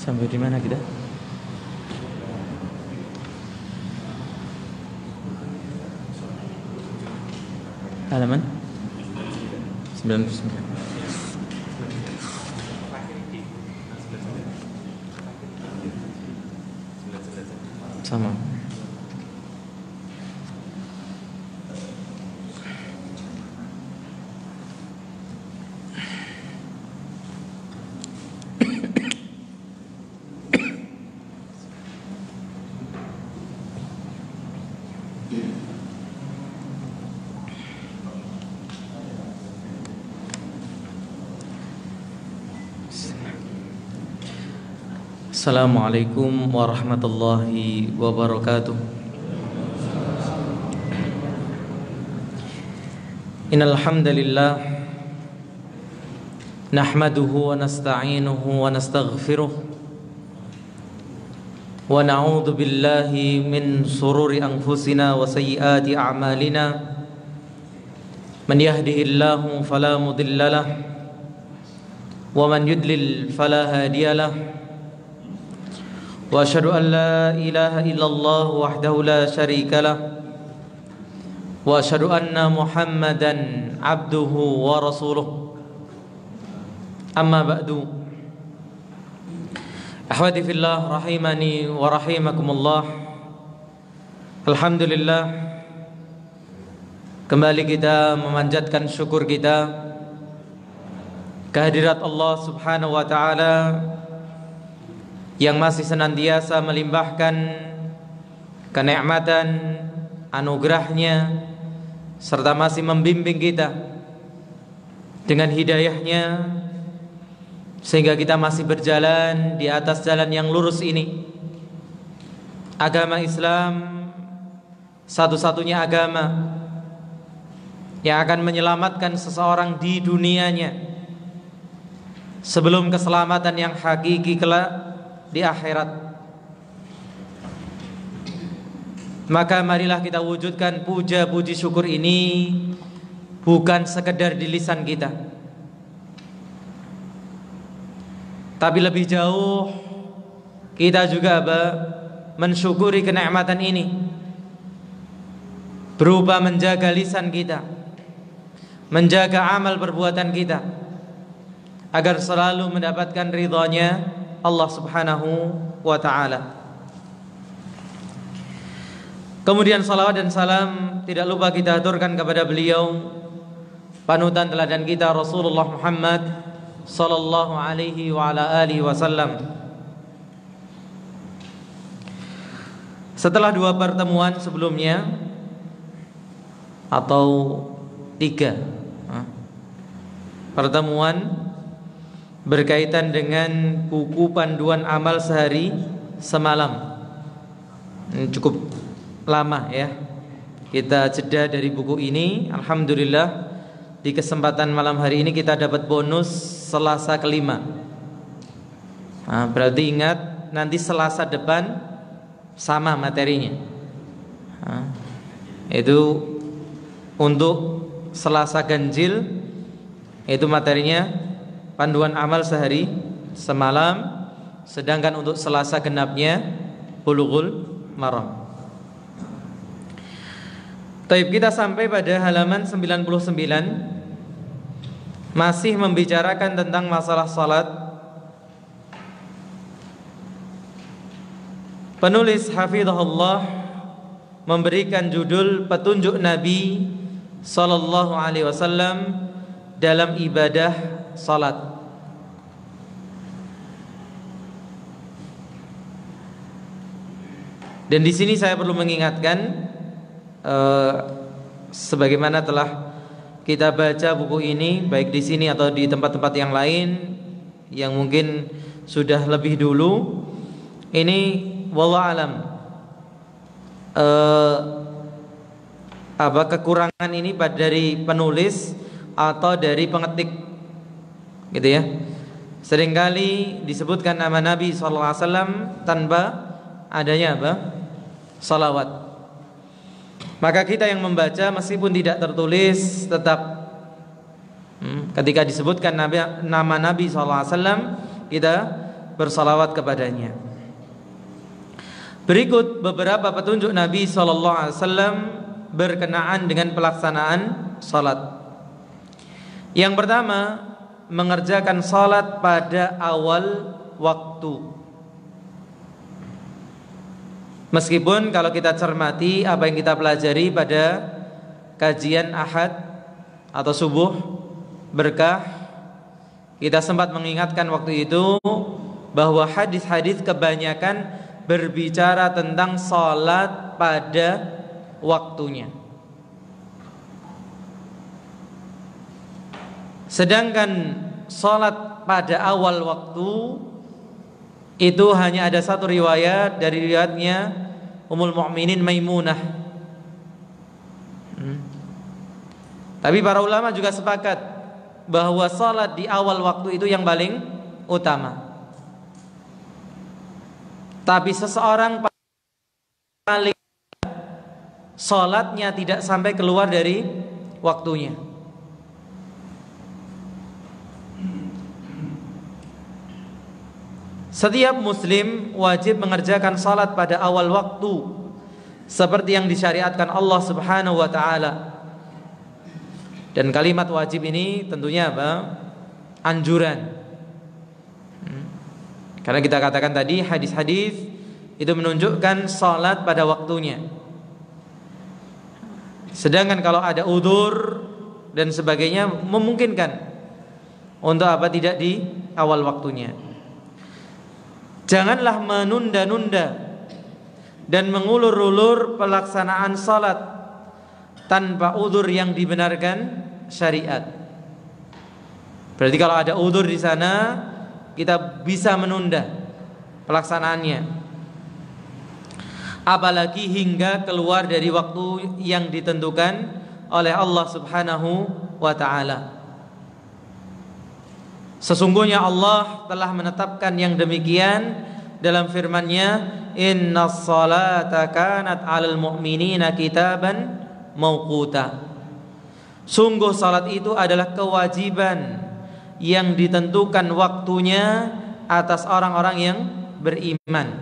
Sampai di mana kita? Halaman 99. Sama. Assalamualaikum warahmatullahi wabarakatuh. Innal hamdalillah nahmaduhu wa nasta'inuhu wa nastaghfiruh wa na'udzu billahi min shururi anfusina wa sayyiati a'malina. Man yahdihillahu fala mudhillalah wa man yudlil fala hadiyalah. Wa asyhadu an la ilaha illallah wahdahu la syarika lah wa asyhadu anna Muhammadan abduhu wa rasuluh. Amma ba'du. Akhwati fillah rahimani wa rahimakumullah. Alhamdulillah, kembali kita memanjatkan syukur kita kehadirat Allah Subhanahu wa taala yang masih senantiasa melimpahkan kenikmatan anugerahnya serta masih membimbing kita dengan hidayahnya sehingga kita masih berjalan di atas jalan yang lurus ini. Agama Islam satu-satunya agama yang akan menyelamatkan seseorang di dunianya sebelum keselamatan yang hakiki kelak di akhirat. Maka marilah kita wujudkan puja puji syukur ini bukan sekedar di lisan kita, tapi lebih jauh kita juga mensyukuri kenikmatan ini berupa menjaga lisan kita, menjaga amal perbuatan kita agar selalu mendapatkan ridhanya Allah Subhanahu wa ta'ala. Kemudian salawat dan salam tidak lupa kita aturkan kepada beliau, panutan teladan kita Rasulullah Muhammad sallallahu alaihi wa ala alihi wasallam. Setelah 2 pertemuan sebelumnya atau 3 pertemuan berkaitan dengan buku panduan amal sehari semalam. Cukup lama ya kita jeda dari buku ini. Alhamdulillah di kesempatan malam hari ini kita dapat bonus Selasa kelima. Berarti ingat nanti Selasa depan sama materinya. Itu untuk Selasa ganjil, itu materinya panduan amal sehari semalam, sedangkan untuk Selasa genapnya Bulughul Maram. Taib, kita sampai pada halaman 99, masih membicarakan tentang masalah salat. Penulis hafizahullah memberikan judul petunjuk Nabi sallallahu alaihi wasallam dalam ibadah salat. Dan di sini saya perlu mengingatkan, sebagaimana telah kita baca buku ini baik di sini atau di tempat-tempat yang lain yang mungkin sudah lebih dulu, ini wallahu alam kekurangan ini dari penulis atau dari pengetik, gitu ya. Seringkali disebutkan nama Nabi SAW tanpa adanya salawat. Maka kita yang membaca meskipun tidak tertulis, tetap ketika disebutkan nama Nabi SAW, kita bersalawat kepadanya. Berikut beberapa petunjuk Nabi SAW berkenaan dengan pelaksanaan salat. Yang pertama, mengerjakan salat pada awal waktu. Meskipun kalau kita cermati apa yang kita pelajari pada kajian Ahad atau subuh berkah, kita sempat mengingatkan waktu itu bahwa hadis-hadis kebanyakan berbicara tentang salat pada waktunya. Sedangkan salat pada awal waktu itu hanya ada satu riwayat, dari riwayatnya Ummul Mukminin Maimunah. Tapi para ulama juga sepakat bahwa salat di awal waktu itu yang paling utama. Tapi seseorang paling salatnya tidak sampai keluar dari waktunya. Setiap muslim wajib mengerjakan salat pada awal waktu seperti yang disyariatkan Allah Subhanahu wa taala. Dan kalimat wajib ini tentunya apa? Anjuran. Karena kita katakan tadi hadis-hadis itu menunjukkan salat pada waktunya. Sedangkan kalau ada udzur dan sebagainya memungkinkan untuk apa? Tidak di awal waktunya. Janganlah menunda-nunda dan mengulur-ulur pelaksanaan salat tanpa udzur yang dibenarkan syariat. Berarti kalau ada udzur di sana, kita bisa menunda pelaksanaannya, apalagi hingga keluar dari waktu yang ditentukan oleh Allah Subhanahu wa ta'ala. Sesungguhnya Allah telah menetapkan yang demikian dalam firman-Nya, innas salata kanat 'alal mu'minina kitaban mauquta. Sungguh salat itu adalah kewajiban yang ditentukan waktunya atas orang-orang yang beriman.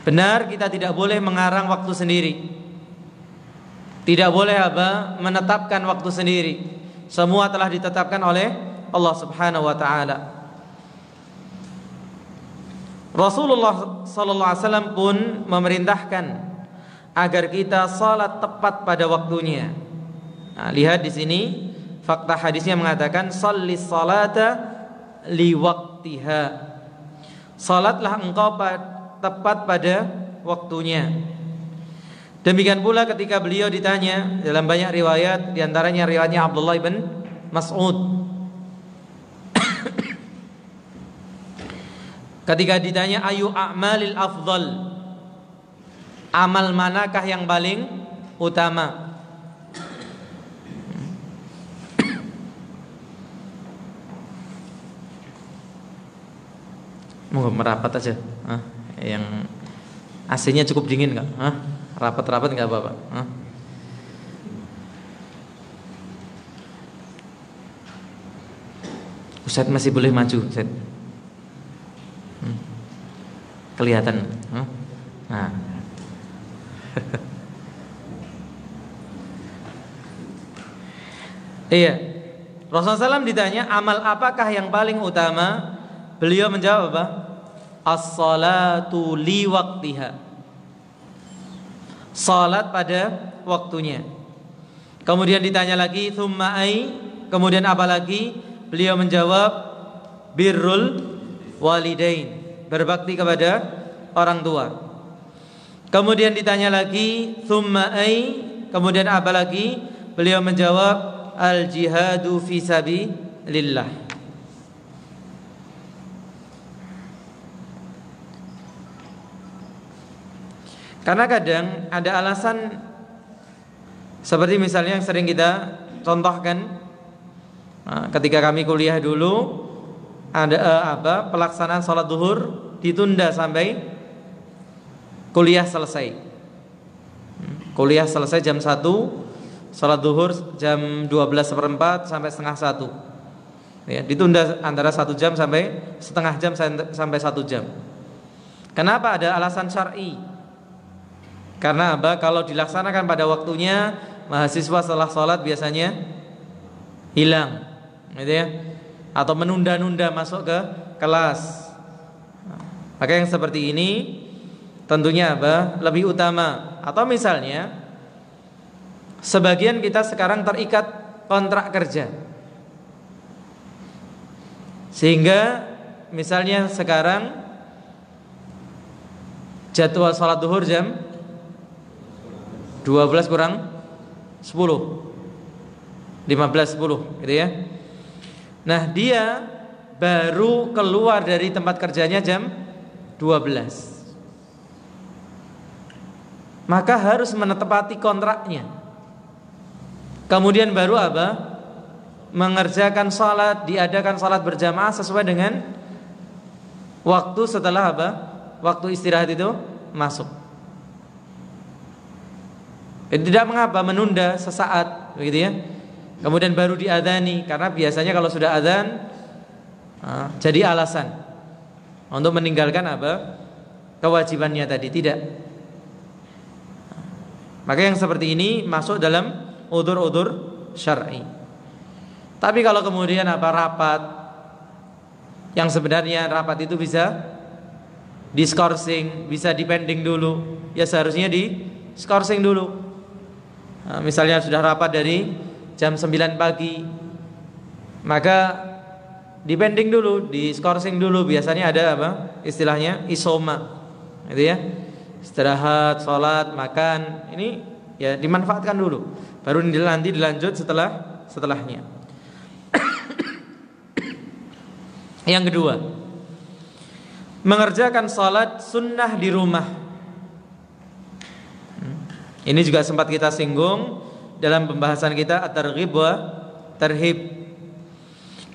Benar, kita tidak boleh mengarang waktu sendiri. Tidak boleh apa? Menetapkan waktu sendiri. Semua telah ditetapkan oleh Allah Subhanahu wa taala. Rasulullah sallallahu alaihi wasallam pun memerintahkan agar kita salat tepat pada waktunya. Nah, lihat di sini fakta hadisnya mengatakan shallis salata liwaqtiha. Salatlah engkau tepat pada waktunya. Demikian pula ketika beliau ditanya dalam banyak riwayat, diantaranya riwayatnya Abdullah bin Mas'ud, ketika ditanya ayu a'malil afdal, amal manakah yang paling utama? Mau merapat aja, yang AC-nya cukup dingin nggak? Rapat-rapat nggak apa-apa. Ustaz masih boleh maju, Ustaz. Kelihatan. Nah. Iya. Rasulullah SAW ditanya amal apakah yang paling utama? Beliau menjawab apa? As-salatu li waqtiha. Salat pada waktunya. Kemudian ditanya lagi thumma ai, kemudian apa lagi? Beliau menjawab birrul walidain, berbakti kepada orang tua. Kemudian ditanya lagi thumma ai, kemudian apa lagi? Beliau menjawab al jihadu fi sabilillah. Karena kadang ada alasan seperti misalnya yang sering kita contohkan, ketika kami kuliah dulu ada pelaksanaan sholat zuhur ditunda sampai kuliah selesai. Kuliah selesai jam 1, sholat zuhur jam 12:15 sampai setengah 1. Ya, ditunda antara 1 jam sampai setengah jam sampai 1 jam. Kenapa? Ada alasan syar'i. Karena apa? Kalau dilaksanakan pada waktunya, mahasiswa setelah sholat biasanya hilang, gitu ya, atau menunda-nunda masuk ke kelas. Maka yang seperti ini tentunya apa? Lebih utama. Atau misalnya sebagian kita sekarang terikat kontrak kerja, sehingga misalnya sekarang jadwal sholat duhur jam 12 kurang 10, 15:10 gitu ya. Nah, dia baru keluar dari tempat kerjanya jam 12. Maka harus menepati kontraknya. Kemudian baru apa? Mengerjakan sholat, diadakan sholat berjamaah sesuai dengan waktu setelah apa? Waktu istirahat itu masuk. Tidak mengapa menunda sesaat, begitu ya. Kemudian baru diadzani, karena biasanya kalau sudah adzan jadi alasan untuk meninggalkan apa? Kewajibannya tadi, tidak. Maka yang seperti ini masuk dalam udzur-udzur syar'i. Tapi kalau kemudian rapat, yang sebenarnya rapat itu bisa diskorsing, bisa dipending dulu, ya seharusnya diskorsing dulu. Misalnya sudah rapat dari jam 9 pagi, maka dipending dulu, diskorsing dulu. Biasanya ada apa? Istilahnya isoma, gitu ya. Istirahat, sholat, makan, ini ya dimanfaatkan dulu. Baru nanti dilanjut setelahnya. Yang kedua, mengerjakan sholat sunnah di rumah. Ini juga sempat kita singgung dalam pembahasan kita at-targhib wa tarhib.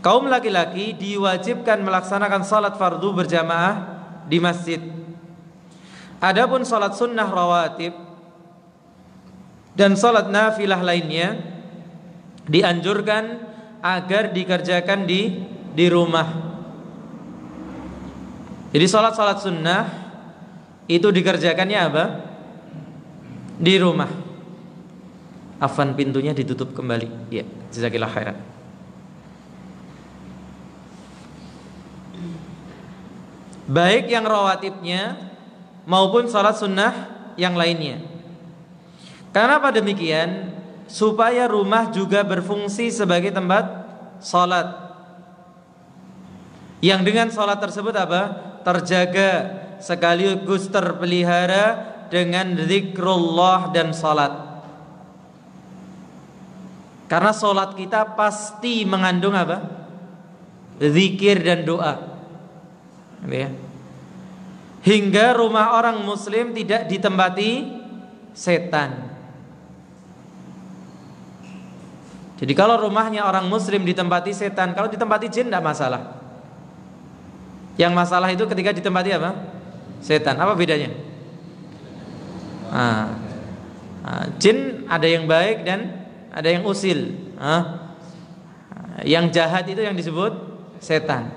Kaum laki-laki diwajibkan melaksanakan sholat fardu berjamaah di masjid. Adapun sholat sunnah rawatib dan sholat nafilah lainnya dianjurkan agar dikerjakan di rumah. Jadi sholat sunnah itu dikerjakannya apa? Di rumah. Afwan, pintunya ditutup kembali. Ya, jazakillah khairan. Baik yang rawatibnya maupun sholat sunnah yang lainnya. Kenapa demikian? Supaya rumah juga berfungsi sebagai tempat sholat, yang dengan sholat tersebut apa? Terjaga sekaligus terpelihara dengan zikrullah dan sholat. Karena sholat kita pasti mengandung apa? Zikir dan doa, ya. Hingga rumah orang muslim tidak ditempati setan. Jadi kalau rumahnya orang muslim ditempati setan, kalau ditempati jin tidak masalah. Yang masalah itu ketika ditempati apa? Setan. Apa bedanya? Jin ada yang baik dan ada yang usil. Yang jahat itu yang disebut setan.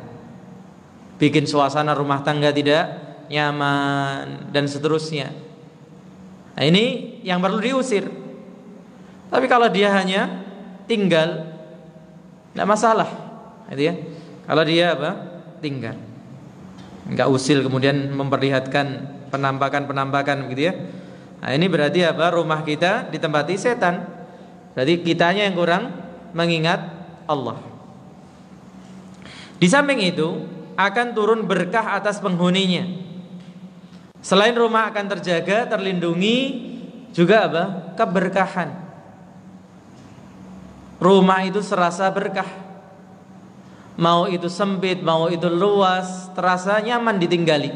Bikin suasana rumah tangga tidak nyaman dan seterusnya. Nah, ini yang perlu diusir. Tapi kalau dia hanya tinggal, tidak masalah, gitu ya. Kalau dia apa? Tinggal, nggak usil kemudian memperlihatkan penampakan gitu ya. Nah, ini berarti apa? Rumah kita ditempati setan. Berarti kitanya yang kurang mengingat Allah. Di samping itu akan turun berkah atas penghuninya. Selain rumah akan terjaga, terlindungi, juga apa? Keberkahan. Rumah itu serasa berkah. Mau itu sempit, mau itu luas, terasa nyaman ditinggali.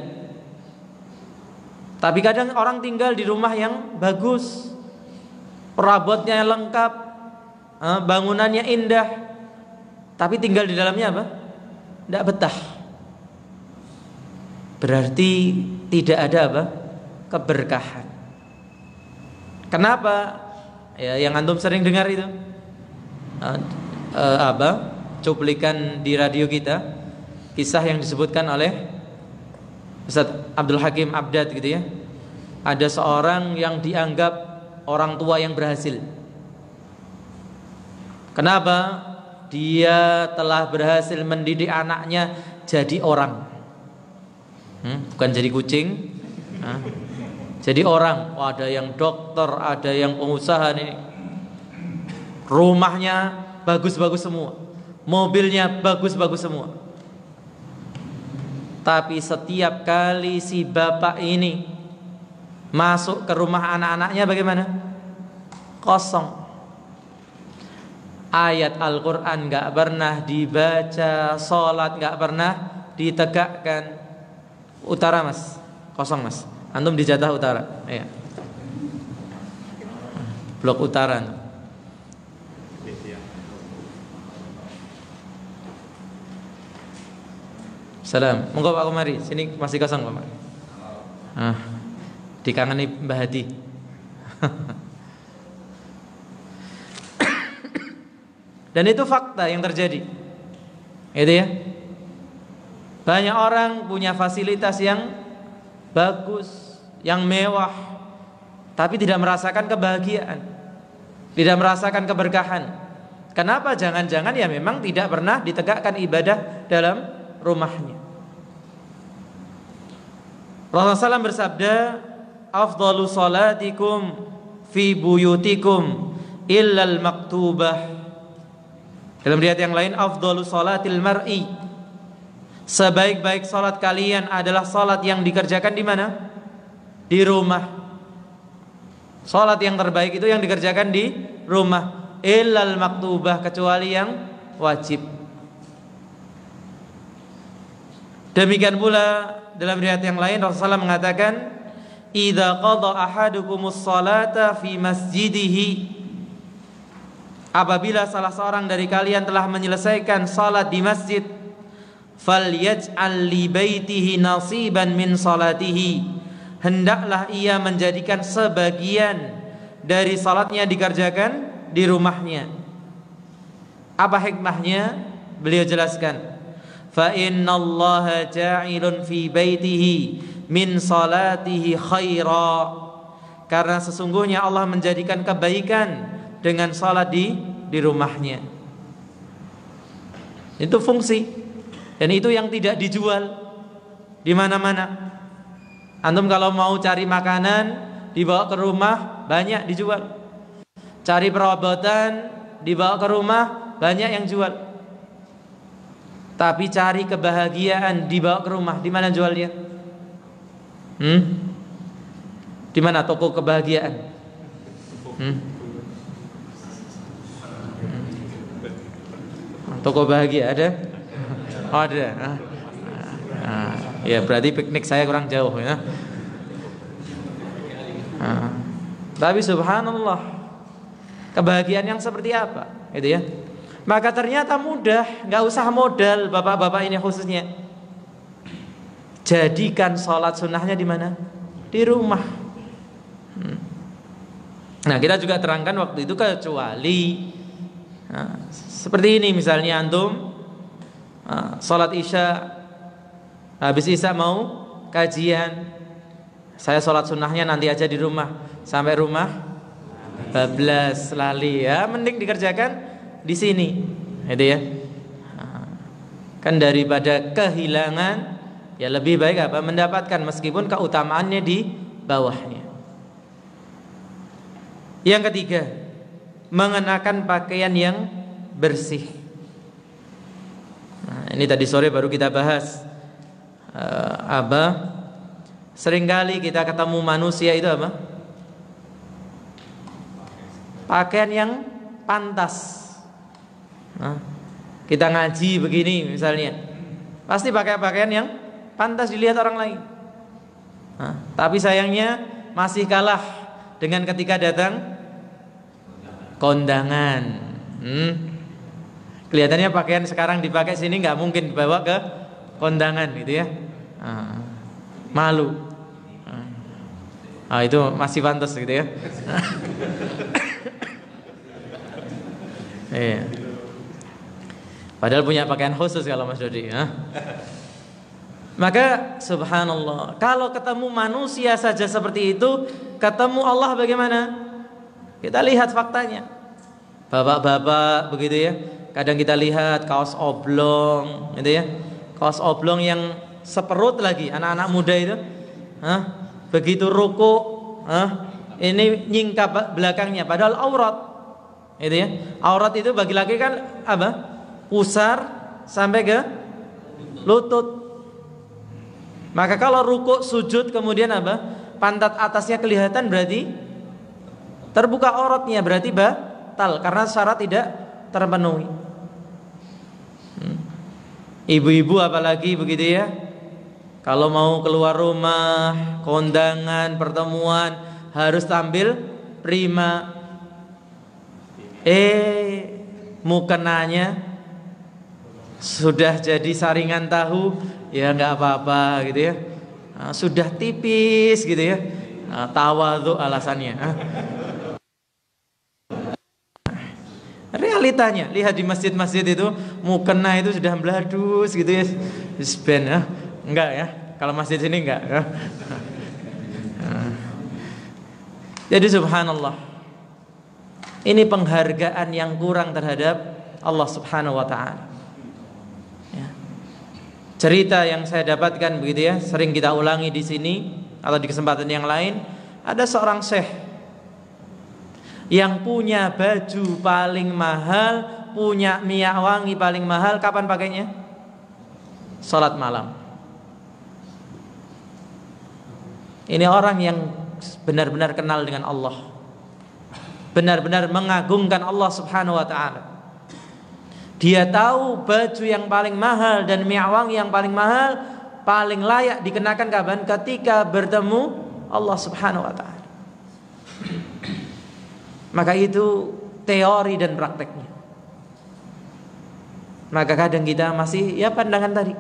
Tapi kadang orang tinggal di rumah yang bagus, perabotnya lengkap, bangunannya indah, tapi tinggal di dalamnya apa? Tidak betah. Berarti tidak ada apa? Keberkahan. Kenapa? Ya, yang antum sering dengar itu cuplikan di radio kita, kisah yang disebutkan oleh Ustaz Abdul Hakim Abdad gitu ya. Ada seorang yang dianggap orang tua yang berhasil. Kenapa? Dia telah berhasil mendidik anaknya jadi orang, bukan jadi kucing. Jadi orang. Ada yang dokter, ada yang pengusaha nih. Rumahnya bagus-bagus semua, mobilnya bagus-bagus semua. Tapi setiap kali si bapak ini masuk ke rumah anak-anaknya bagaimana? Kosong. Ayat Al-Quran gak pernah dibaca, sholat gak pernah ditegakkan. Utara mas, kosong mas. Antum di jatah utara, ya. Blok utara. Salam, monggo Pak Komari, sini masih kosong Pak. Dikangeni Mbah Hadi. Dan itu fakta yang terjadi. Itu ya. Banyak orang punya fasilitas yang bagus, yang mewah, tapi tidak merasakan kebahagiaan, tidak merasakan keberkahan. Kenapa? Jangan-jangan ya memang tidak pernah ditegakkan ibadah dalam rumahnya. Rasulullah SAW bersabda, "Afdalu salatikum fi buyutikum illal maktubah." Dalam riwayat yang lain, "Afdalu salatil mar'i." Sebaik-baik salat kalian adalah salat yang dikerjakan di mana? Di rumah. Salat yang terbaik itu yang dikerjakan di rumah. Illal maktubah, kecuali yang wajib. Demikian pula dalam riwayat yang lain Rasulullah mengatakan, "Idza qada ahadukumus salata fi masjidihi." Apabila salah seorang dari kalian telah menyelesaikan salat di masjid, falyaj'al li baitihi nasiban min salatihi. Hendaklah ia menjadikan sebagian dari salatnya dikerjakan di rumahnya. Apa hikmahnya? Beliau jelaskan, fa innallaha ja'ilun fi baitihi min salatihi khaira. Karena sesungguhnya Allah menjadikan kebaikan dengan salat di rumahnya. Itu fungsi, dan itu yang tidak dijual di mana-mana. Antum kalau mau cari makanan dibawa ke rumah, banyak dijual. Cari perawatan dibawa ke rumah, banyak yang jual. Tapi cari kebahagiaan dibawa ke rumah, di mana jualnya? Di mana toko kebahagiaan? Toko bahagia ada? Oh, ada. Ya berarti piknik saya kurang jauh ya. Tapi subhanallah, kebahagiaan yang seperti apa? Gitu ya. Maka ternyata mudah, nggak usah modal bapak-bapak ini khususnya. Jadikan sholat sunnahnya di mana? Di rumah. Nah kita juga terangkan waktu itu kecuali seperti ini, misalnya antum sholat isya, habis isya mau kajian, saya sholat sunnahnya nanti aja di rumah, sampai rumah bablas lali, ya mending dikerjakan di sini, gitu ya. Kan daripada kehilangan, ya lebih baik apa? Mendapatkan meskipun keutamaannya di bawahnya. Yang ketiga, mengenakan pakaian yang bersih. Nah, ini tadi sore baru kita bahas. Seringkali kita ketemu manusia itu apa? Pakaian yang pantas. Nah, kita ngaji begini misalnya, pasti pakai pakaian yang pantas dilihat orang lain. Nah, tapi sayangnya masih kalah dengan ketika datang kondangan. Kelihatannya pakaian sekarang dipakai sini nggak mungkin dibawa ke kondangan gitu ya. Malu. Itu masih pantas gitu ya. Iya. Padahal punya pakaian khusus kalau Mas Dodi ya. Maka subhanallah, kalau ketemu manusia saja seperti itu, ketemu Allah bagaimana? Kita lihat faktanya. Bapak-bapak begitu ya. Kadang kita lihat kaos oblong gitu ya. Kaos oblong yang seperut lagi, anak-anak muda itu. Begitu ruku, ini nyingkap belakangnya padahal aurat. Gitu ya. Aurat itu bagi laki kan apa? Pusar sampai ke lutut. Maka kalau ruku sujud kemudian apa? Pantat atasnya kelihatan berarti terbuka auratnya, berarti batal karena syarat tidak terpenuhi. Ibu-ibu apalagi begitu ya. Kalau mau keluar rumah, kondangan, pertemuan harus tampil prima. Mukenanya sudah jadi saringan tahu, ya nggak apa-apa gitu ya. Sudah tipis gitu ya. Tawadhu alasannya. Realitanya, lihat di masjid-masjid itu mukena itu sudah meladus gitu ya. Ben ya. Enggak ya. Kalau masjid sini enggak ya. Jadi subhanallah, ini penghargaan yang kurang terhadap Allah subhanahu wa ta'ala ya. Cerita yang saya dapatkan begitu ya, sering kita ulangi di sini atau di kesempatan yang lain. Ada seorang syekh yang punya baju paling mahal, punya minyak wangi paling mahal. Kapan pakainya? Salat malam. Ini orang yang benar-benar kenal dengan Allah, benar-benar mengagungkan Allah subhanahu wa ta'ala. Dia tahu baju yang paling mahal dan minyak wangi yang paling mahal, paling layak dikenakan kapan? Ketika bertemu Allah subhanahu wa ta'ala. Maka itu teori dan prakteknya. Maka kadang kita masih ya pandangan tadi,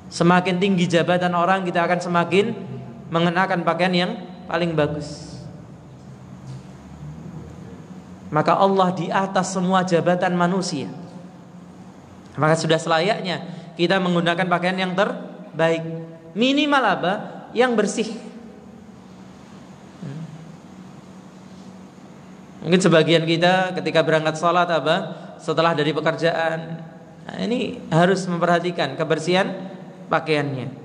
semakin tinggi jabatan orang, kita akan semakin mengenakan pakaian yang paling bagus. Maka Allah di atas semua jabatan manusia. Maka sudah selayaknya kita menggunakan pakaian yang terbaik. Minimal apa? Yang bersih. Mungkin sebagian kita ketika berangkat sholat apa? Setelah dari pekerjaan, ini harus memperhatikan kebersihan pakaiannya.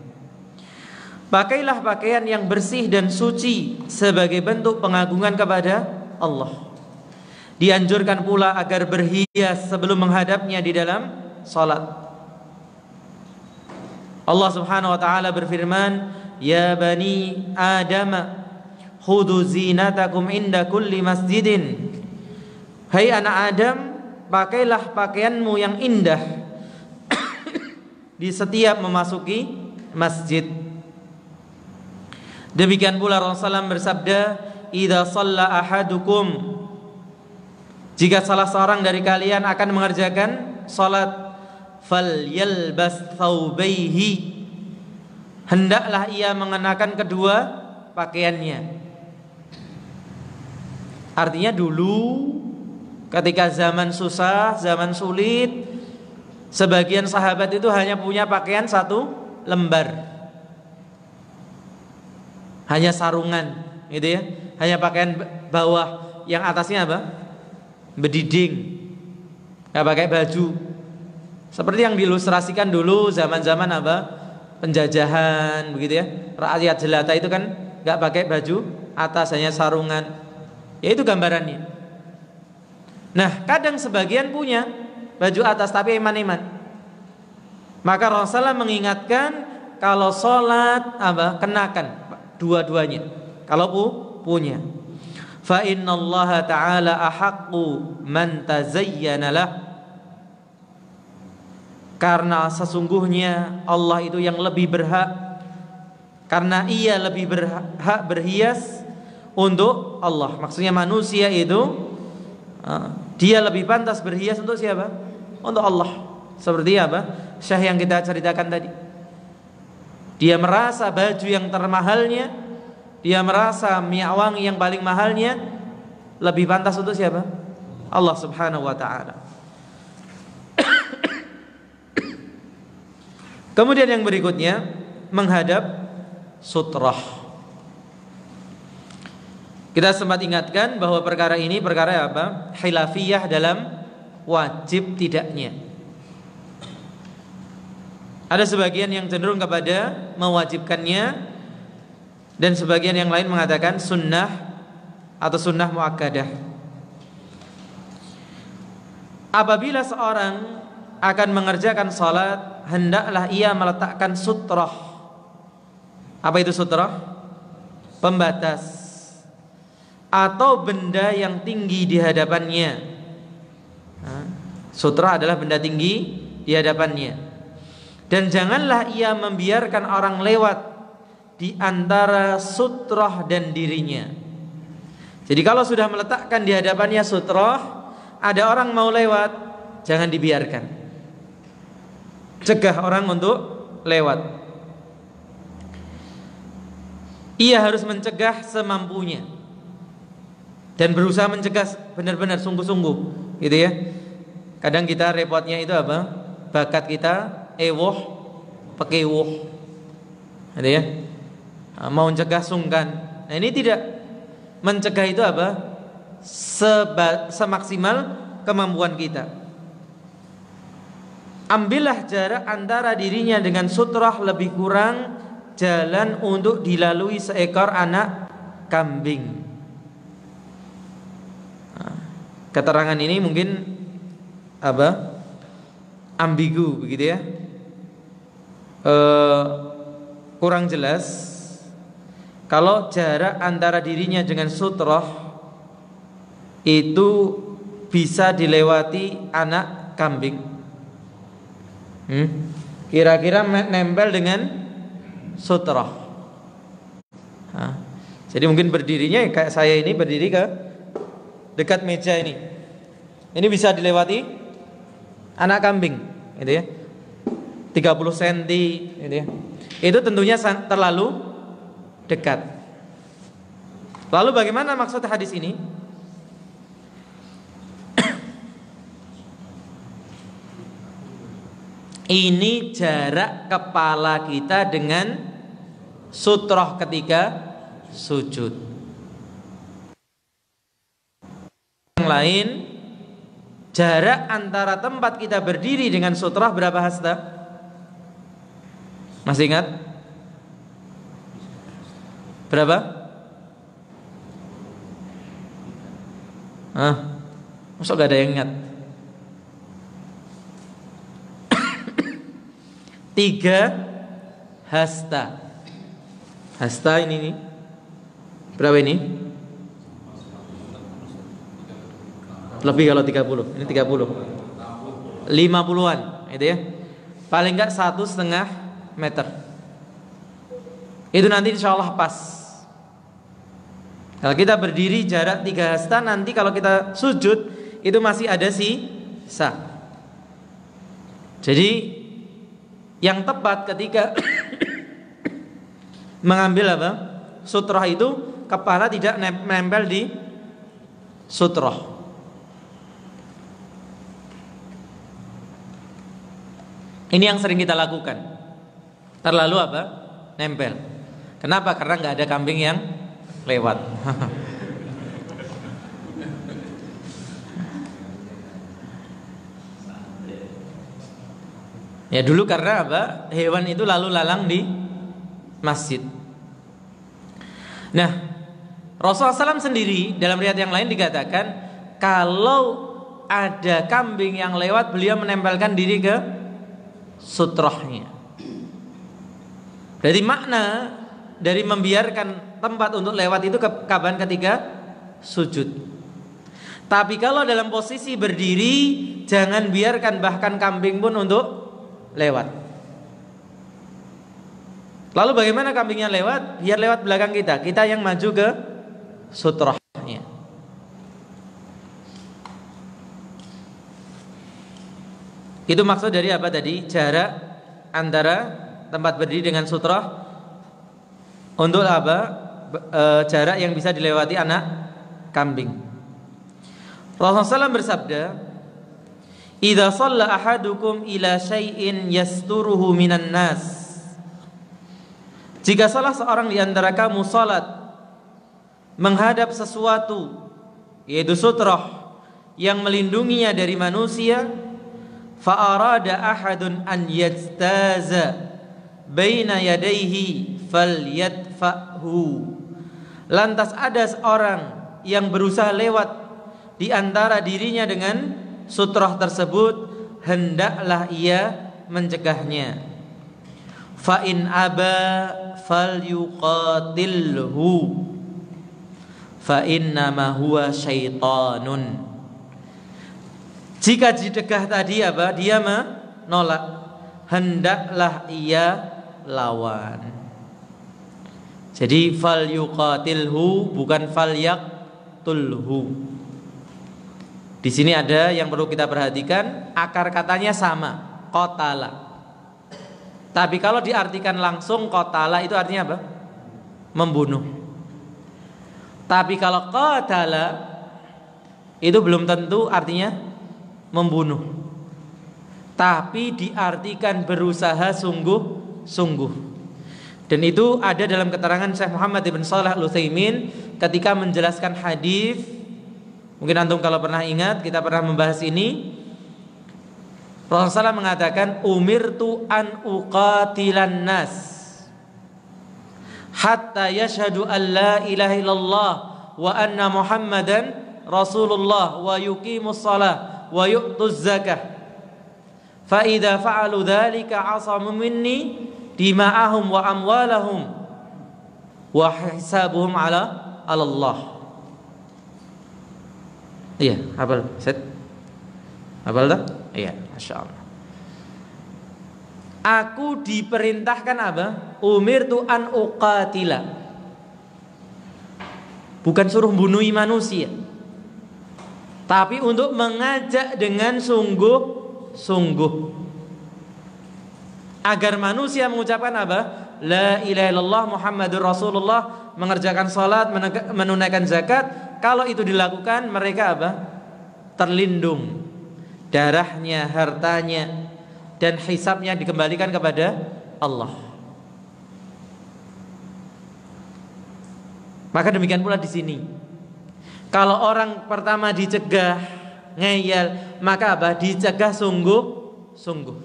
Pakailah pakaian yang bersih dan suci sebagai bentuk pengagungan kepada Allah. Dianjurkan pula agar berhias sebelum menghadapnya di dalam salat. Allah subhanahu wa ta'ala berfirman, Ya bani Adam, khudhu zinatakum inda kulli masjidin. Hai anak Adam, pakailah pakaianmu yang indah di setiap memasuki masjid. Demikian pula Rasulullah SAW bersabda, idza shalla ahadukum, jika salah seorang dari kalian akan mengerjakan salat, falyalbas thawbaihi, hendaklah ia mengenakan kedua pakaiannya. Artinya dulu ketika zaman susah, zaman sulit, sebagian sahabat itu hanya punya pakaian satu lembar, hanya sarungan gitu ya, hanya pakaian bawah, yang atasnya apa? Bediding, nggak pakai baju. Seperti yang diilustrasikan dulu zaman-zaman apa? Penjajahan begitu ya. Rakyat jelata itu kan nggak pakai baju atas, hanya sarungan. Ya itu gambarannya. Nah, kadang sebagian punya baju atas tapi iman-iman. Maka Rasulullah mengingatkan kalau sholat apa? Kenakan dua-duanya. Kalau punya. Fa innallaha ta'ala ahaqqu man tazayyana lah. Karena sesungguhnya Allah itu yang lebih berhak, karena ia lebih berhak berhias untuk Allah. Maksudnya manusia itu dia lebih pantas berhias untuk siapa? Untuk Allah. Seperti apa? Syekh yang kita ceritakan tadi. Dia merasa baju yang termahalnya, dia merasa minyak wangi yang paling mahalnya lebih pantas untuk siapa? Allah subhanahu wa ta'ala. Kemudian yang berikutnya menghadap sutrah. Kita sempat ingatkan bahwa perkara ini perkara apa? Khilafiyah dalam wajib tidaknya. Ada sebagian yang cenderung kepada mewajibkannya dan sebagian yang lain mengatakan sunnah atau sunnah muakkadah. Apabila seorang akan mengerjakan salat, hendaklah ia meletakkan sutrah. Apa itu sutrah? Pembatas atau benda yang tinggi di hadapannya. Sutrah adalah benda tinggi di hadapannya. Dan janganlah ia membiarkan orang lewat di antara sutrah dan dirinya. Jadi kalau sudah meletakkan di hadapannya sutrah, ada orang mau lewat, jangan dibiarkan. Cegah orang untuk lewat. Ia harus mencegah semampunya dan berusaha mencegah benar-benar sungguh-sungguh, gitu ya. Kadang kita repotnya itu apa? Bakat kita ewoh pekewuh, gitu ya. Mau mencegah sungkan. Nah ini tidak. Mencegah itu apa? Semaksimal kemampuan kita. Ambillah jarak antara dirinya dengan sutrah lebih kurang jalan untuk dilalui seekor anak kambing. Keterangan ini mungkin apa? Ambigu begitu ya. Kurang jelas. Kalau jarak antara dirinya dengan sutrah itu bisa dilewati anak kambing. Kira-kira nempel dengan sutrah. Jadi mungkin berdirinya kayak saya ini berdiri ke dekat meja ini. Ini bisa dilewati anak kambing, gitu ya. 30 cm, gitu ya. Itu tentunya terlalu dekat. Lalu bagaimana maksud hadis ini? Ini jarak kepala kita dengan sutrah ketika sujud. Yang lain, jarak antara tempat kita berdiri dengan sutrah berapa hasta? Masih ingat? Berapa? Masa gak ada yang ingat? 3 hasta. Hasta ini nih. Berapa ini? Lebih kalau 30. Ini 30. 50-an, gitu ya. Paling enggak 1,5 meter. Itu nanti insya Allah pas. Kalau kita berdiri jarak 3 hasta, nanti kalau kita sujud itu masih ada sisa. Jadi yang tepat ketika mengambil apa? Sutrah itu kepala tidak nempel di sutrah. Ini yang sering kita lakukan. Terlalu apa? Nempel. Kenapa? Karena nggak ada kambing yang lewat. Ya dulu karena apa? Hewan itu lalu lalang di masjid. Nah, Rasulullah SAW sendiri dalam riwayat yang lain dikatakan kalau ada kambing yang lewat, beliau menempelkan diri ke sutrahnya. Jadi makna dari membiarkan tempat untuk lewat itu kapan? Ketika sujud. Tapi kalau dalam posisi berdiri, jangan biarkan bahkan kambing pun untuk lewat. Lalu bagaimana kambingnya lewat? Biar lewat belakang kita. Kita yang maju ke sutrahnya. Itu maksud dari apa tadi? Jarak antara tempat berdiri dengan sutrah untuk apa? Jarak yang bisa dilewati anak kambing. Rasulullah SAW bersabda, Idza shalla ahadukum ila syai'in yasturuhu minan nas. Jika salah seorang di antara kamu salat menghadap sesuatu, yaitu sutrah yang melindunginya dari manusia, fa arada ahadun an yajtaza baina yadayhi falyadfahu. Lantas ada seorang yang berusaha lewat di antara dirinya dengan sutrah tersebut, hendaklah ia mencegahnya. Fa in aba falyuqatilhu fa innama huwa syaitanun. Jika dicegah tadi apa? Dia menolak, hendaklah ia lawan. Jadi falyuqatilhu bukan falyaqtulhu. Di sini ada yang perlu kita perhatikan, akar katanya sama, qatala. Tapi kalau diartikan langsung qatala itu artinya apa? Membunuh. Tapi kalau qatala itu belum tentu artinya membunuh. Tapi diartikan berusaha sungguh-sungguh. Dan itu ada dalam keterangan Syekh Muhammad ibn Shalih Al-Utsaimin ketika menjelaskan hadis. Mungkin antum kalau pernah ingat, kita pernah membahas ini. Rasulullah SAW mengatakan, umirtu an uqatilan nas hatta yashhadu an la ilaha illallah wa anna muhammadan rasulullah wa yuqimus shalah wa yu'tuz zakah. Fa idza fa'alu dzalika 'asamu minni dima'ahum wa amwalahum wa hisabuhum 'ala Allah. Iya, hafal set. Hafal tak? Iya, masyaallah. Aku diperintahkan apa? Umirtu an uqatila. Bukan suruh bunuhi manusia, tapi untuk mengajak dengan sungguh-sungguh agar manusia mengucapkan apa? La ilaha illallah Muhammadur Rasulullah, mengerjakan salat, menunaikan zakat. Kalau itu dilakukan, mereka apa? Terlindung darahnya, hartanya, dan hisabnya dikembalikan kepada Allah. Maka demikian pula di sini. Kalau orang pertama dicegah ngeyel, maka apa? Dicegah sungguh-sungguh.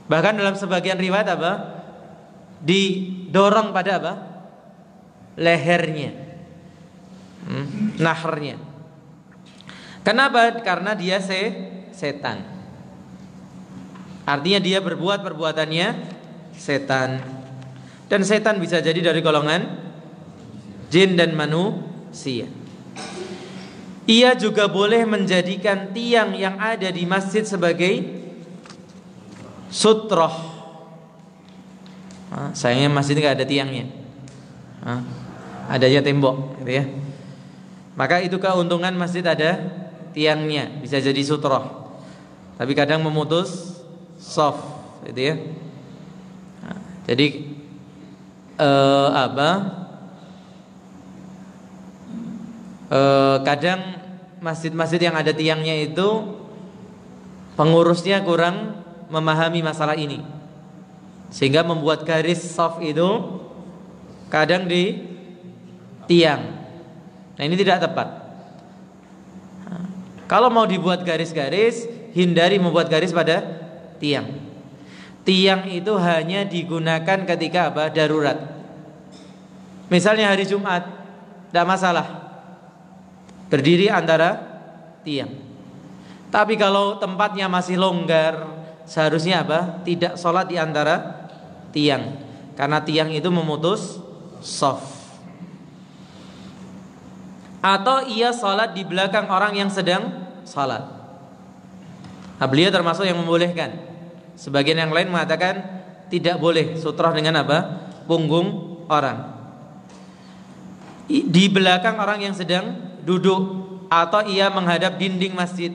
Bahkan dalam sebagian riwayat apa? Didorong pada apa? Lehernya, naharnya. Kenapa? Karena dia setan. Artinya dia berbuat perbuatannya setan. Dan setan bisa jadi dari golongan jin dan manusia. Ia juga boleh menjadikan tiang yang ada di masjid sebagai sutroh. Sayangnya masjid nggak ada tiangnya, adanya tembok, gitu ya. Maka itu keuntungan masjid ada tiangnya, bisa jadi sutroh. Tapi kadang memutus soft, gitu ya. Jadi kadang masjid-masjid yang ada tiangnya itu pengurusnya kurang memahami masalah ini, sehingga membuat garis soft itu kadang di tiang. Nah, ini tidak tepat. Kalau mau dibuat garis-garis, hindari membuat garis pada tiang. Tiang itu hanya digunakan ketika apa? Darurat. Misalnya hari Jumat, tidak masalah berdiri antara tiang. Tapi kalau tempatnya masih longgar, seharusnya apa? Tidak sholat di antara tiang, karena tiang itu memutus shaf. Atau ia sholat di belakang orang yang sedang sholat. Nah, beliau termasuk yang membolehkan. Sebagian yang lain mengatakan tidak boleh sutroh dengan apa? Punggung orang. Di belakang orang yang sedang duduk, atau ia menghadap dinding masjid.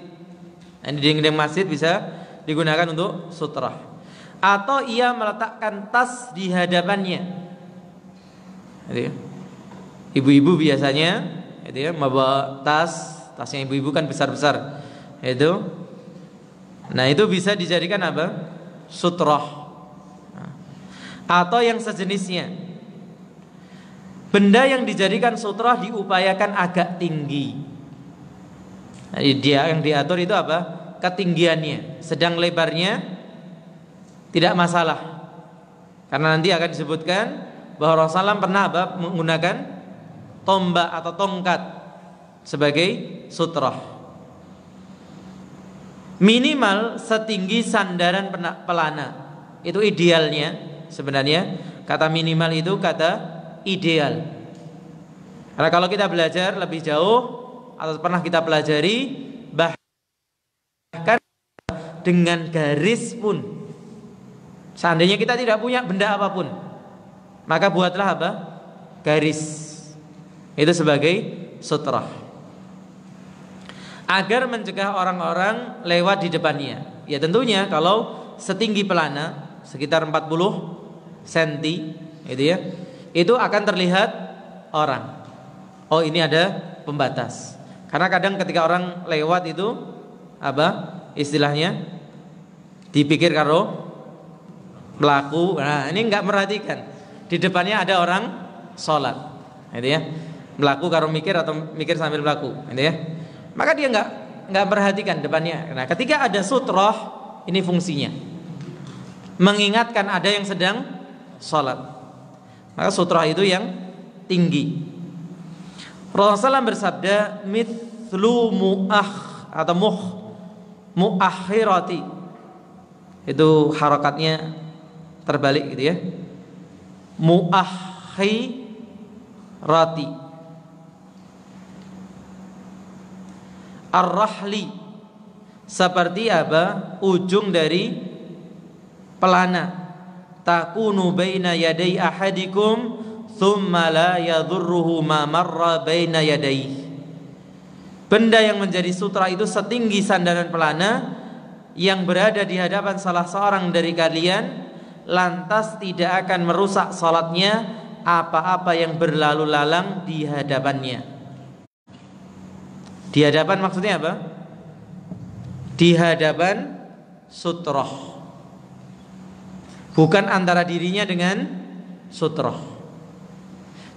Nah, dinding masjid bisa digunakan untuk sutroh. Atau ia meletakkan tas di hadapannya. Ibu-ibu biasanya itu ya, membawa tasnya ibu-ibu kan besar-besar. Itu Nah, itu bisa dijadikan apa? Sutrah atau yang sejenisnya. Benda yang dijadikan sutrah diupayakan agak tinggi. Nah, dia yang diatur itu apa? Ketinggiannya. Sedang lebarnya tidak masalah. Karena nanti akan disebutkan bahwa Rasulullah pernah apa? Menggunakan tombak atau tongkat sebagai sutrah. Minimal setinggi sandaran pelana. Itu idealnya sebenarnya. Kata minimal itu kata ideal. Karena kalau kita belajar lebih jauh atau pernah kita pelajari, bahkan dengan garis pun, seandainya kita tidak punya benda apapun, maka buatlah apa? Garis. Itu sebagai sutrah, agar mencegah orang-orang lewat di depannya. Ya tentunya kalau setinggi pelana sekitar 40 cm itu ya, itu akan terlihat orang. Oh, ini ada pembatas. Karena kadang ketika orang lewat itu apa? Istilahnya dipikir karo melaku. Nah, ini enggak merhatikan di depannya ada orang sholat, gitu ya. Melaku karo mikir atau mikir sambil melaku, gitu ya. Maka dia enggak perhatikan depannya. Nah, ketika ada sutrah, ini fungsinya mengingatkan ada yang sedang sholat. Maka sutrah itu yang tinggi. Rasulullah bersabda, mithlu atau muakhirati. Itu harakatnya terbalik gitu ya. Muakhirati. Ar-rahli, seperti apa? Ujung dari pelana. Takunu baina yaday ahadikum thumma la yadhurruhu ma marra baina yadayhi. Benda yang menjadi sutra itu setinggi sandaran pelana yang berada di hadapan salah seorang dari kalian, lantas tidak akan merusak salatnya apa-apa yang berlalu lalang di hadapannya. Di hadapan maksudnya apa? Di hadapan sutrah, bukan antara dirinya dengan sutrah.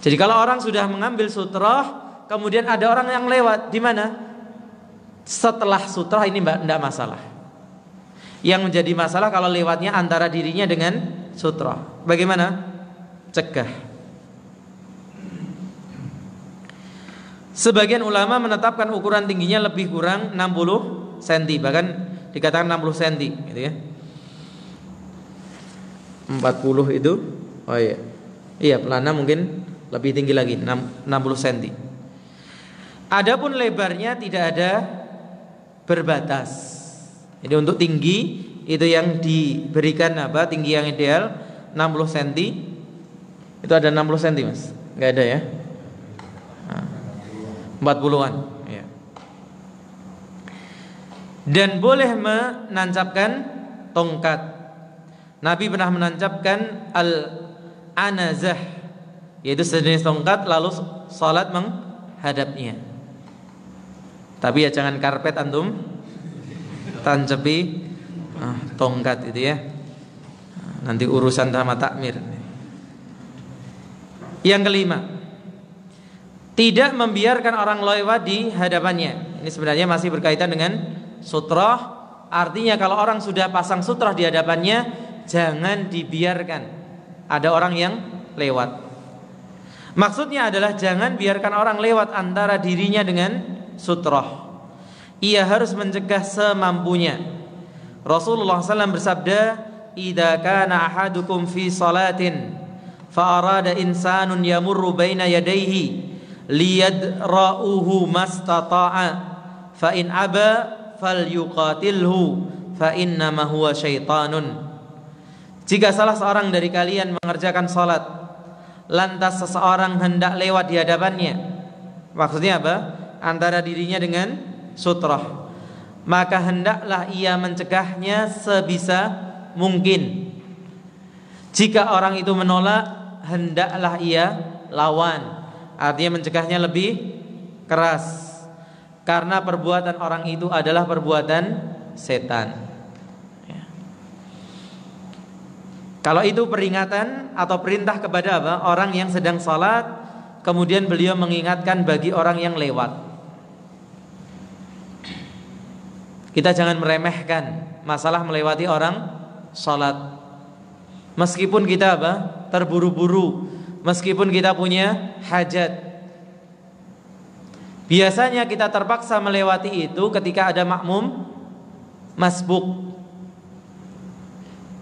Jadi kalau orang sudah mengambil sutrah, kemudian ada orang yang lewat di mana? Setelah sutrah, ini tidak masalah. Yang menjadi masalah kalau lewatnya antara dirinya dengan sutrah. Bagaimana? Cegah. Sebagian ulama menetapkan ukuran tingginya lebih kurang 60 cm, bahkan dikatakan 60 cm, gitu ya. 40 itu, oh iya, iya pelana mungkin lebih tinggi lagi, 60 cm. Adapun lebarnya tidak ada berbatas. Jadi untuk tinggi itu yang diberikan apa? Tinggi yang ideal 60 cm. Itu ada 60 cm, Mas? Enggak ada ya? 40-an ya. Dan boleh menancapkan tongkat. Nabi pernah menancapkan al-anazah, yaitu sejenis tongkat, lalu salat menghadapnya. Tapi ya jangan karpet antum tancepi tongkat itu ya. Nanti urusan sama takmir. Yang kelima, tidak membiarkan orang lewat di hadapannya. Ini sebenarnya masih berkaitan dengan sutrah. Artinya kalau orang sudah pasang sutrah di hadapannya, jangan dibiarkan ada orang yang lewat. Maksudnya adalah jangan biarkan orang lewat antara dirinya dengan sutrah. Ia harus mencegah semampunya. Rasulullah SAW bersabda, "Idza kana ahadukum fi salatin fa arada insanun yamurru baina yadayhi liyadra'uhu mastata'a fa in aba falyuqatilhu fa innama huwa syaitanun." Jika salah seorang dari kalian mengerjakan salat, lantas seseorang hendak lewat di hadapannya, maksudnya apa? Antara dirinya dengan sutrah, maka hendaklah ia mencegahnya sebisa mungkin. Jika orang itu menolak, hendaklah ia lawan. Artinya mencegahnya lebih keras, karena perbuatan orang itu adalah perbuatan setan. Kalau itu peringatan atau perintah kepada apa? Orang yang sedang salat, kemudian beliau mengingatkan bagi orang yang lewat. Kita jangan meremehkan masalah melewati orang salat. Meskipun kita apa? Terburu-buru, meskipun kita punya hajat. Biasanya kita terpaksa melewati itu ketika ada makmum masbuk.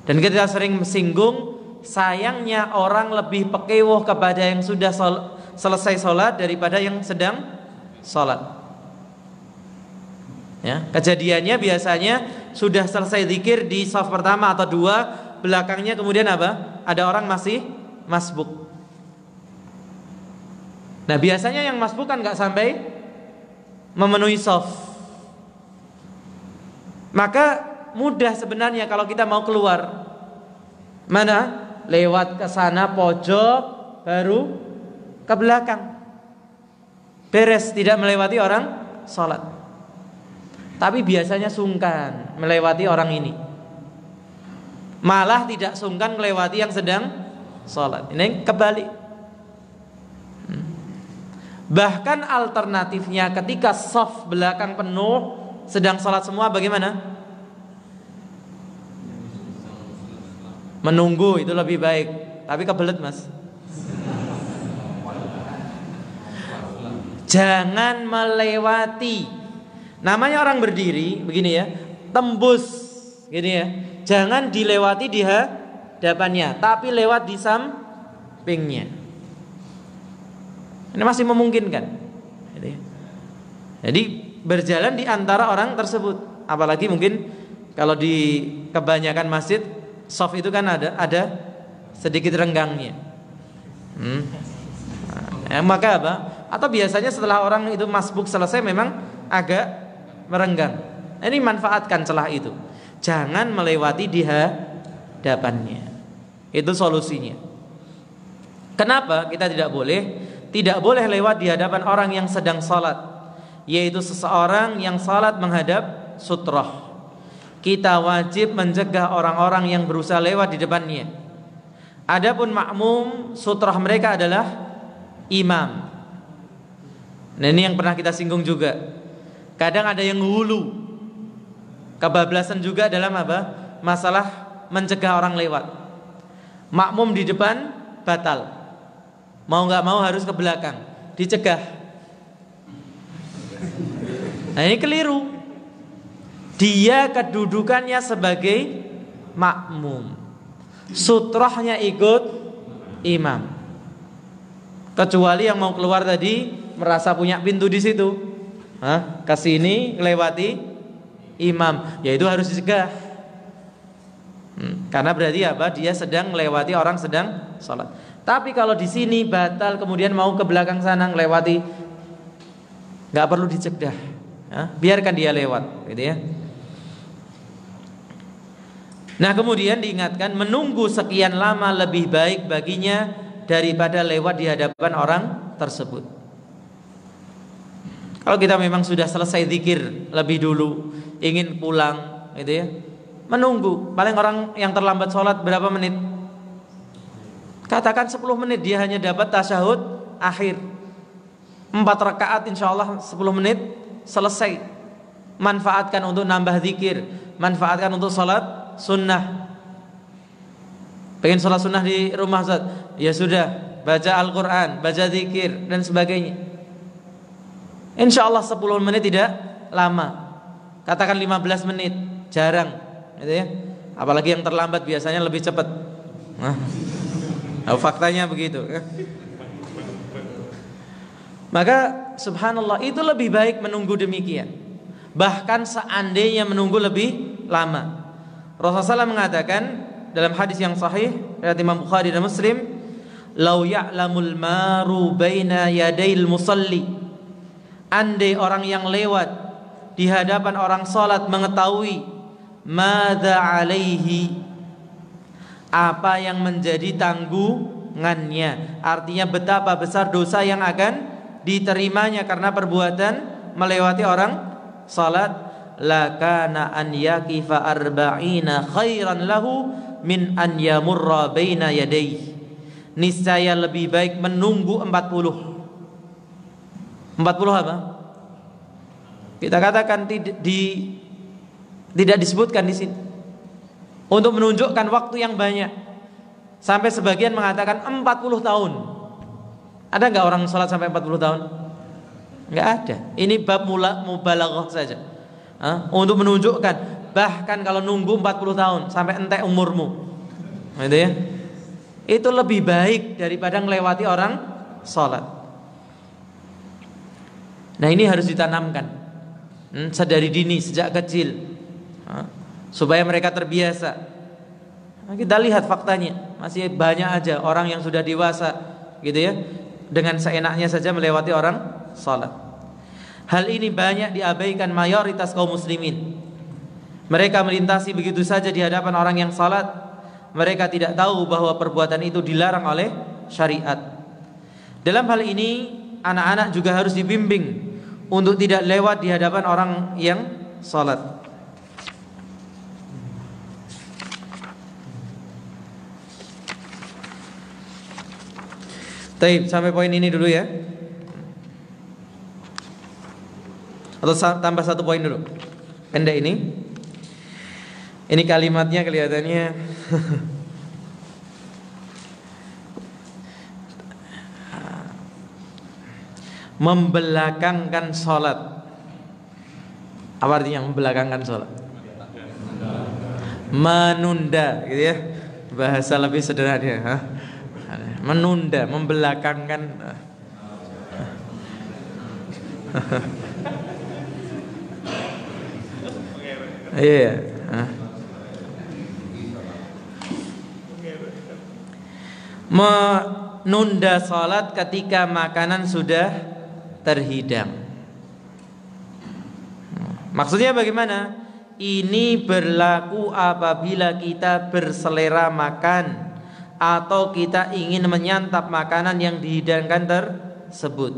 Dan kita sering singgung, sayangnya orang lebih pekewuh kepada yang sudah selesai sholat daripada yang sedang sholat. Ya, kejadiannya biasanya sudah selesai zikir di shaf pertama atau dua, belakangnya kemudian apa? Ada orang masih masbuk. Nah, biasanya yang masbuk kan nggak sampai memenuhi shaf. Maka mudah sebenarnya kalau kita mau keluar. Mana? Lewat ke sana pojok baru ke belakang. Beres, tidak melewati orang sholat. Tapi biasanya sungkan melewati orang ini. Malah tidak sungkan melewati yang sedang sholat. Ini kebalik. Bahkan alternatifnya ketika shaf belakang penuh sedang sholat semua bagaimana? Menunggu itu lebih baik. Tapi kebelet mas. Jangan melewati. Namanya orang berdiri begini ya, tembus gini ya. Jangan dilewati di hadapannya, tapi lewat di sampingnya. Ini masih memungkinkan. Jadi berjalan di antara orang tersebut. Apalagi mungkin kalau di kebanyakan masjid shaf itu kan ada sedikit renggangnya. Maka apa? Atau biasanya setelah orang itu masbuk selesai memang agak merenggang. Ini manfaatkan celah itu. Jangan melewati di hadapannya. Itu solusinya. Kenapa kita tidak boleh? Tidak boleh lewat di hadapan orang yang sedang salat, yaitu seseorang yang salat menghadap sutrah. Kita wajib mencegah orang-orang yang berusaha lewat di depannya. Adapun makmum, sutrah mereka adalah imam. Nah, ini yang pernah kita singgung juga. Kadang ada yang hulu, kebablasan juga dalam apa? Masalah mencegah orang lewat. Makmum di depan batal, mau nggak mau harus ke belakang, dicegah. Nah, ini keliru. Dia kedudukannya sebagai makmum, sutrahnya ikut imam. Kecuali yang mau keluar tadi merasa punya pintu di situ, ke sini lewati imam, yaitu harus dicegah. Karena berarti apa? Dia sedang melewati orang sedang sholat. Tapi kalau di sini batal kemudian mau ke belakang sana melewati, nggak perlu dicegah, biarkan dia lewat, gitu ya. Nah, kemudian diingatkan menunggu sekian lama lebih baik baginya daripada lewat di hadapan orang tersebut. Kalau kita memang sudah selesai zikir lebih dulu, ingin pulang, gitu ya, menunggu. Paling orang yang terlambat sholat berapa menit? Katakan 10 menit, dia hanya dapat tasyahud akhir 4 rakaat, insya Allah 10 menit selesai. Manfaatkan untuk nambah zikir, manfaatkan untuk sholat sunnah. Pengen sholat sunnah di rumah Ustaz, ya sudah, baca Al-Quran, baca zikir dan sebagainya. Insya Allah 10 menit tidak lama. Katakan 15 menit, jarang, gitu ya. Apalagi yang terlambat biasanya lebih cepat. Nah, faktanya begitu. Maka subhanallah, itu lebih baik menunggu demikian. Bahkan seandainya menunggu lebih lama. Rasulullah SAW mengatakan dalam hadis yang sahih riwayat Imam Bukhari dan Muslim, "Lau ya'lamul maru baina yadail musalli." Andai orang yang lewat di hadapan orang salat mengetahui madza alaihi, apa yang menjadi tanggungannya, artinya betapa besar dosa yang akan diterimanya karena perbuatan melewati orang salat, lakana an yakifa arba'ina khairan lahu min an yamurra baina yadayhi. Niscaya lebih baik menunggu 40. 40 apa? Kita katakan tidak disebutkan di sini untuk menunjukkan waktu yang banyak. Sampai sebagian mengatakan 40 tahun. Ada nggak orang sholat sampai 40 tahun? Nggak ada. Ini bab mubalaghah saja. Untuk menunjukkan bahkan kalau nunggu 40 tahun sampai entek umurmu, gitu ya, itu lebih baik daripada melewati orang sholat. Nah, ini harus ditanamkan sedari dini, sejak kecil, supaya mereka terbiasa. Nah, kita lihat faktanya, masih banyak aja orang yang sudah dewasa, gitu ya, dengan seenaknya saja melewati orang sholat. Hal ini banyak diabaikan mayoritas kaum muslimin. Mereka melintasi begitu saja di hadapan orang yang sholat. Mereka tidak tahu bahwa perbuatan itu dilarang oleh syariat. Dalam hal ini, anak-anak juga harus dibimbing untuk tidak lewat di hadapan orang yang sholat. Baik, sampai poin ini dulu ya. Atau tambah satu poin dulu. Pendek ini. Ini kalimatnya kelihatannya membelakangkan sholat. Apa artinya membelakangkan sholat? Menunda, gitu ya. Bahasa lebih sederhana. Menunda, membelakangkan. Iya. Menunda salat ketika makanan sudah terhidang. Maksudnya bagaimana? Ini berlaku apabila kita berselera makan atau kita ingin menyantap makanan yang dihidangkan tersebut,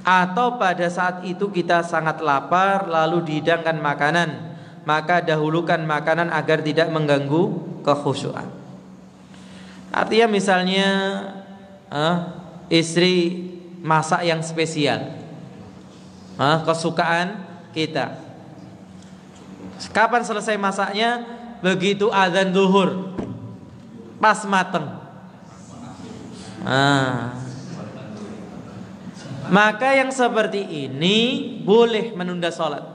atau pada saat itu kita sangat lapar lalu dihidangkan makanan, maka dahulukan makanan agar tidak mengganggu kekhusyuan. Artinya misalnya istri masak yang spesial, kesukaan kita. Kapan selesai masaknya? Begitu azan zuhur, pas mateng. Maka yang seperti ini boleh menunda sholat.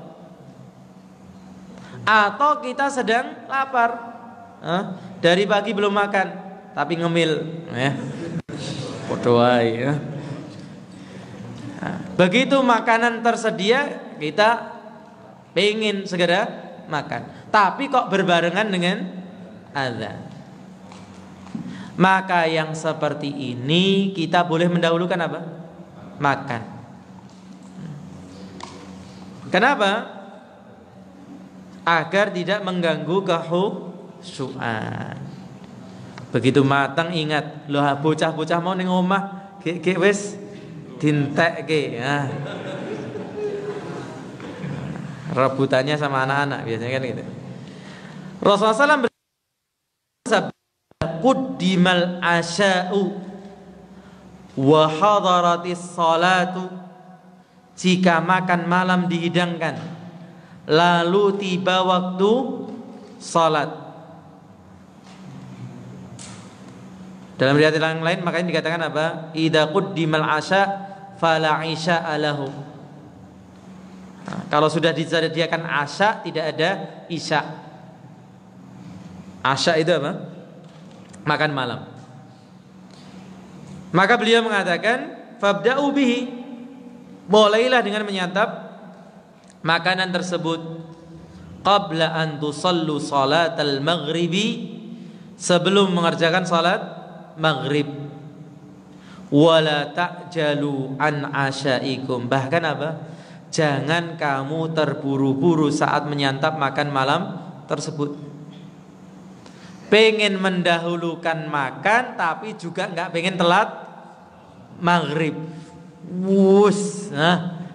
Atau kita sedang lapar, dari pagi belum makan tapi ngemil, ya. Podo wae, ya. Begitu makanan tersedia, kita pengen segera makan, tapi kok berbarengan dengan azan. Maka yang seperti ini kita boleh mendahulukan apa? Makan. Kenapa? Agar tidak mengganggu kekhusyuan. Begitu matang ingat, loh bocah-bocah mau ning omah, gek wis dintekke, ya. Rebutannya sama anak-anak biasanya kan gitu. Rasulullah SAW bersabda, "Quddimal asya'u wa hadaratis salatu." Jika makan malam dihidangkan, lalu tiba waktu salat. Dalam riwayat yang lain makanya dikatakan apa? Idza quddimal asya fala isya lahu. Kalau sudah disediakan asya, tidak ada isya. Asya itu apa? Makan malam. Maka beliau mengatakan, fabda'u bihi, mulailah dengan menyantap makanan tersebut qabla an tusallu salatal maghribi, sebelum mengerjakan salat maghrib. Wala ta'jalu an asyaikum, bahkan apa? Jangan kamu terburu-buru saat menyantap makan malam tersebut. Pengen mendahulukan makan tapi juga enggak pengen telat maghrib.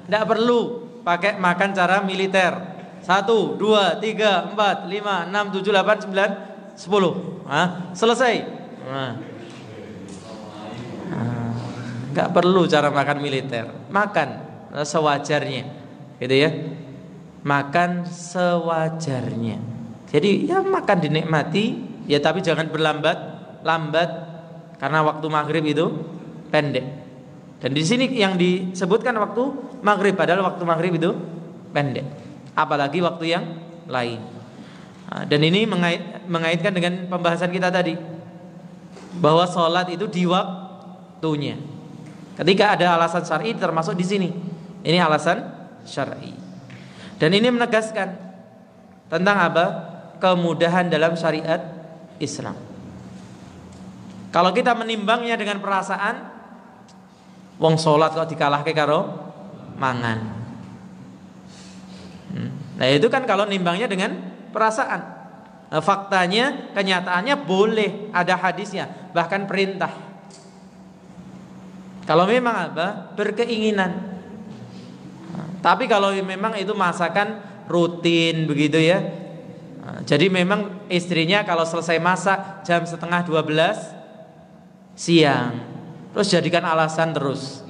Tidak perlu pakai makan cara militer. 1, 2, 3, 4, 5, 6, 7, 8, 9, 10. Selesai. Nggak perlu cara makan militer. Makan sewajarnya, gitu ya. Makan sewajarnya. Jadi ya makan dinikmati, ya tapi jangan lambat karena waktu maghrib itu pendek. Dan di sini yang disebutkan waktu maghrib, padahal waktu maghrib itu pendek. Apalagi waktu yang lain. Dan ini mengaitkan dengan pembahasan kita tadi, bahwa sholat itu di waktunya. Ketika ada alasan syar'i termasuk di sini. Ini alasan syar'i. Dan ini menegaskan tentang apa? Kemudahan dalam syariat Islam. Kalau kita menimbangnya dengan perasaan, wong sholat kok dikalahke karo mangan. Nah itu kan kalau nimbangnya dengan perasaan. Faktanya, kenyataannya boleh, ada hadisnya, bahkan perintah. Kalau memang apa? Berkeinginan. Tapi kalau memang itu masakan rutin begitu ya. Jadi memang istrinya kalau selesai masak jam 11:30 siang, terus jadikan alasan terus.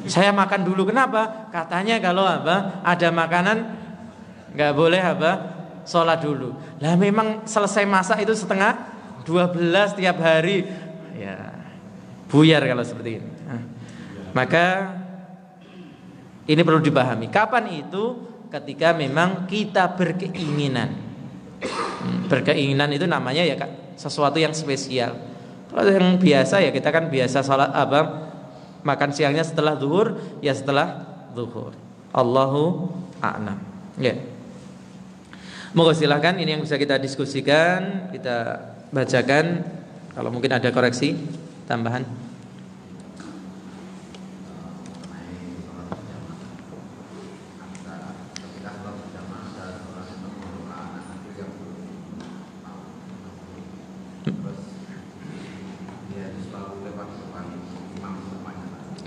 Saya makan dulu, kenapa? Katanya kalau apa? Ada makanan nggak boleh apa? Sholat dulu. Lah memang selesai masak itu 11:30 tiap hari. Ya, buyar kalau seperti ini. Maka ini perlu dipahami. Kapan itu? Ketika memang kita berkeinginan. Berkeinginan itu namanya ya sesuatu yang spesial. Kalau yang biasa ya kita kan biasa sholat apa? Makan siangnya setelah zuhur, ya setelah zuhur. Allahu a'lam. Ya. Moga silakan, ini yang bisa kita diskusikan, kita bacakan. Kalau mungkin ada koreksi tambahan.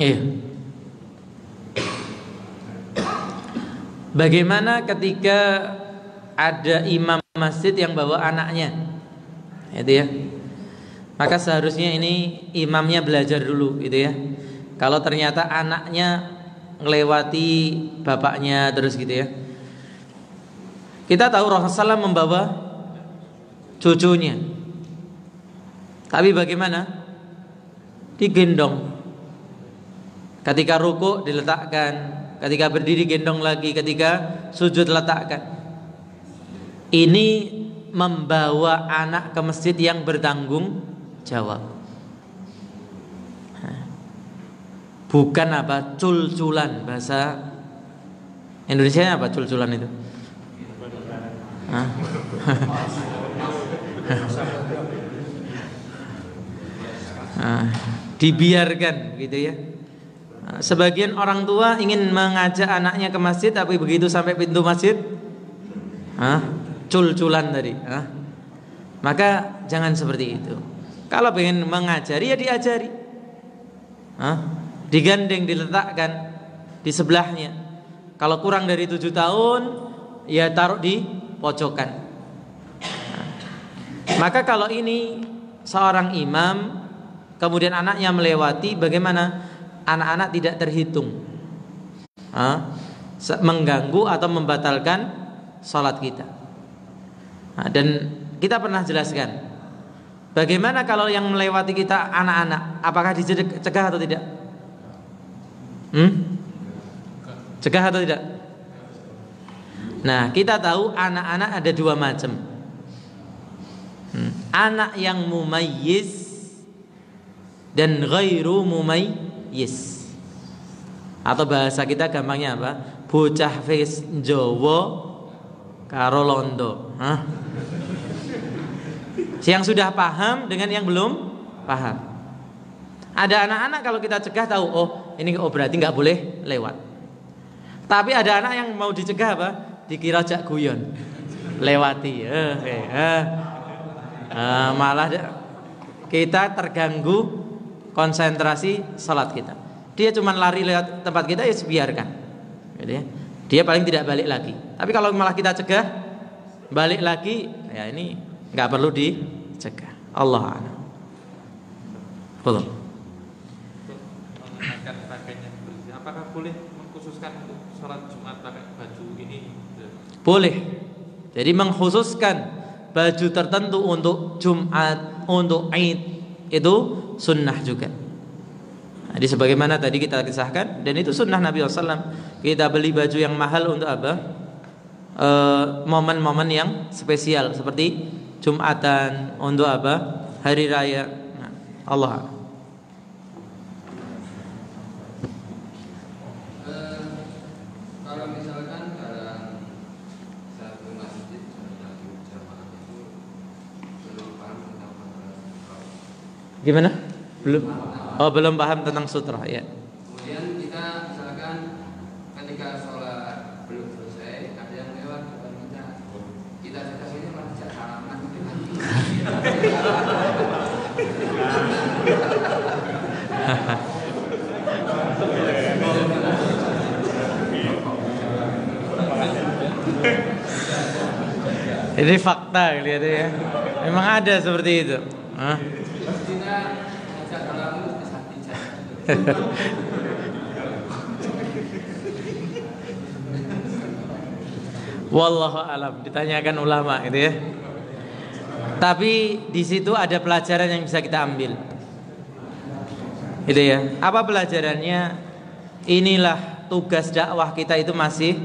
Iya. Bagaimana ketika ada imam masjid yang bawa anaknya, itu ya? Maka seharusnya ini imamnya belajar dulu, gitu ya. Kalau ternyata anaknya ngelewati bapaknya terus gitu ya. Kita tahu Rasulullah SAW membawa cucunya, tapi bagaimana? Digendong. Ketika ruku diletakkan, ketika berdiri gendong lagi, ketika sujud letakkan. Ini membawa anak ke masjid yang bertanggung jawab. Bukan apa? Cul-culan. Bahasa Indonesia apa cul-culan itu? Dibiarkan gitu ya. Sebagian orang tua ingin mengajak anaknya ke masjid, tapi begitu sampai pintu masjid, cul-culan tadi. Maka jangan seperti itu. Kalau ingin mengajari ya diajari. Digandeng, diletakkan di sebelahnya. Kalau kurang dari 7 tahun, ya taruh di pojokan. Maka kalau ini seorang imam, kemudian anaknya melewati, bagaimana? Anak-anak tidak terhitung mengganggu atau membatalkan sholat kita. Dan kita pernah jelaskan bagaimana kalau yang melewati kita anak-anak, apakah dicegah atau tidak? Cegah atau tidak? Nah, kita tahu anak-anak ada 2 macam. Anak yang mumayyiz dan ghairu mumayyiz. Yes. Atau bahasa kita gampangnya apa? Bocah wis Jawa karo londo. Yang sudah paham dengan yang belum paham. Ada anak-anak kalau kita cegah tahu, oh ini berarti nggak boleh lewat. Tapi ada anak yang mau dicegah apa? Dikira jak guyon, lewati. Malah kita terganggu konsentrasi salat kita. Dia cuma lari lewat tempat kita, ya biarkan. gitu ya. Dia paling tidak balik lagi. Tapi kalau malah kita cegah balik lagi, ya ini nggak perlu dicegah. Allah a'lam. Betul. Menggunakan pakaian bersih, apakah boleh mengkhususkan untuk sholat Jumat pakai baju ini? Boleh. Jadi mengkhususkan baju tertentu untuk Jumat, untuk Id, itu sunnah juga. Jadi sebagaimana tadi kita kisahkan, dan itu sunnah Nabi SAW. Kita beli baju yang mahal untuk apa? Momen-momen yang spesial seperti Jumatan, untuk apa? Hari raya. Nah, Allah. Kalau misalkan dalam satu masjid satu jamaah itu belum paham tentang masalah. Gimana? Belum. Oh, belum paham tentang sutra, ya. Kemudian kita misalkan ketika sholat belum selesai, ada yang lewat depan kita kasihnya malah tidak salaman. Ini fakta kelihatannya ya. Memang ada seperti itu. Hah? Kita ngajak salaman terus disatijah. Wallahu alam, ditanyakan ulama gitu ya. Tapi di situ ada pelajaran yang bisa kita ambil. Gitu ya. Apa pelajarannya? Inilah tugas dakwah kita itu masih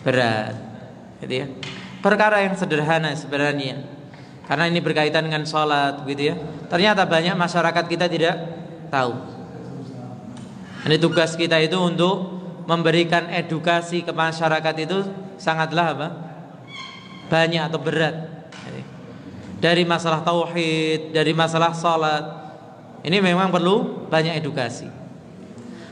berat. Gitu ya. Perkara yang sederhana sebenarnya. Karena ini berkaitan dengan sholat gitu ya. Ternyata banyak masyarakat kita tidak tahu. Ini tugas kita itu untuk memberikan edukasi ke masyarakat itu sangatlah apa? Banyak atau berat. Dari masalah tauhid, dari masalah sholat, ini memang perlu banyak edukasi.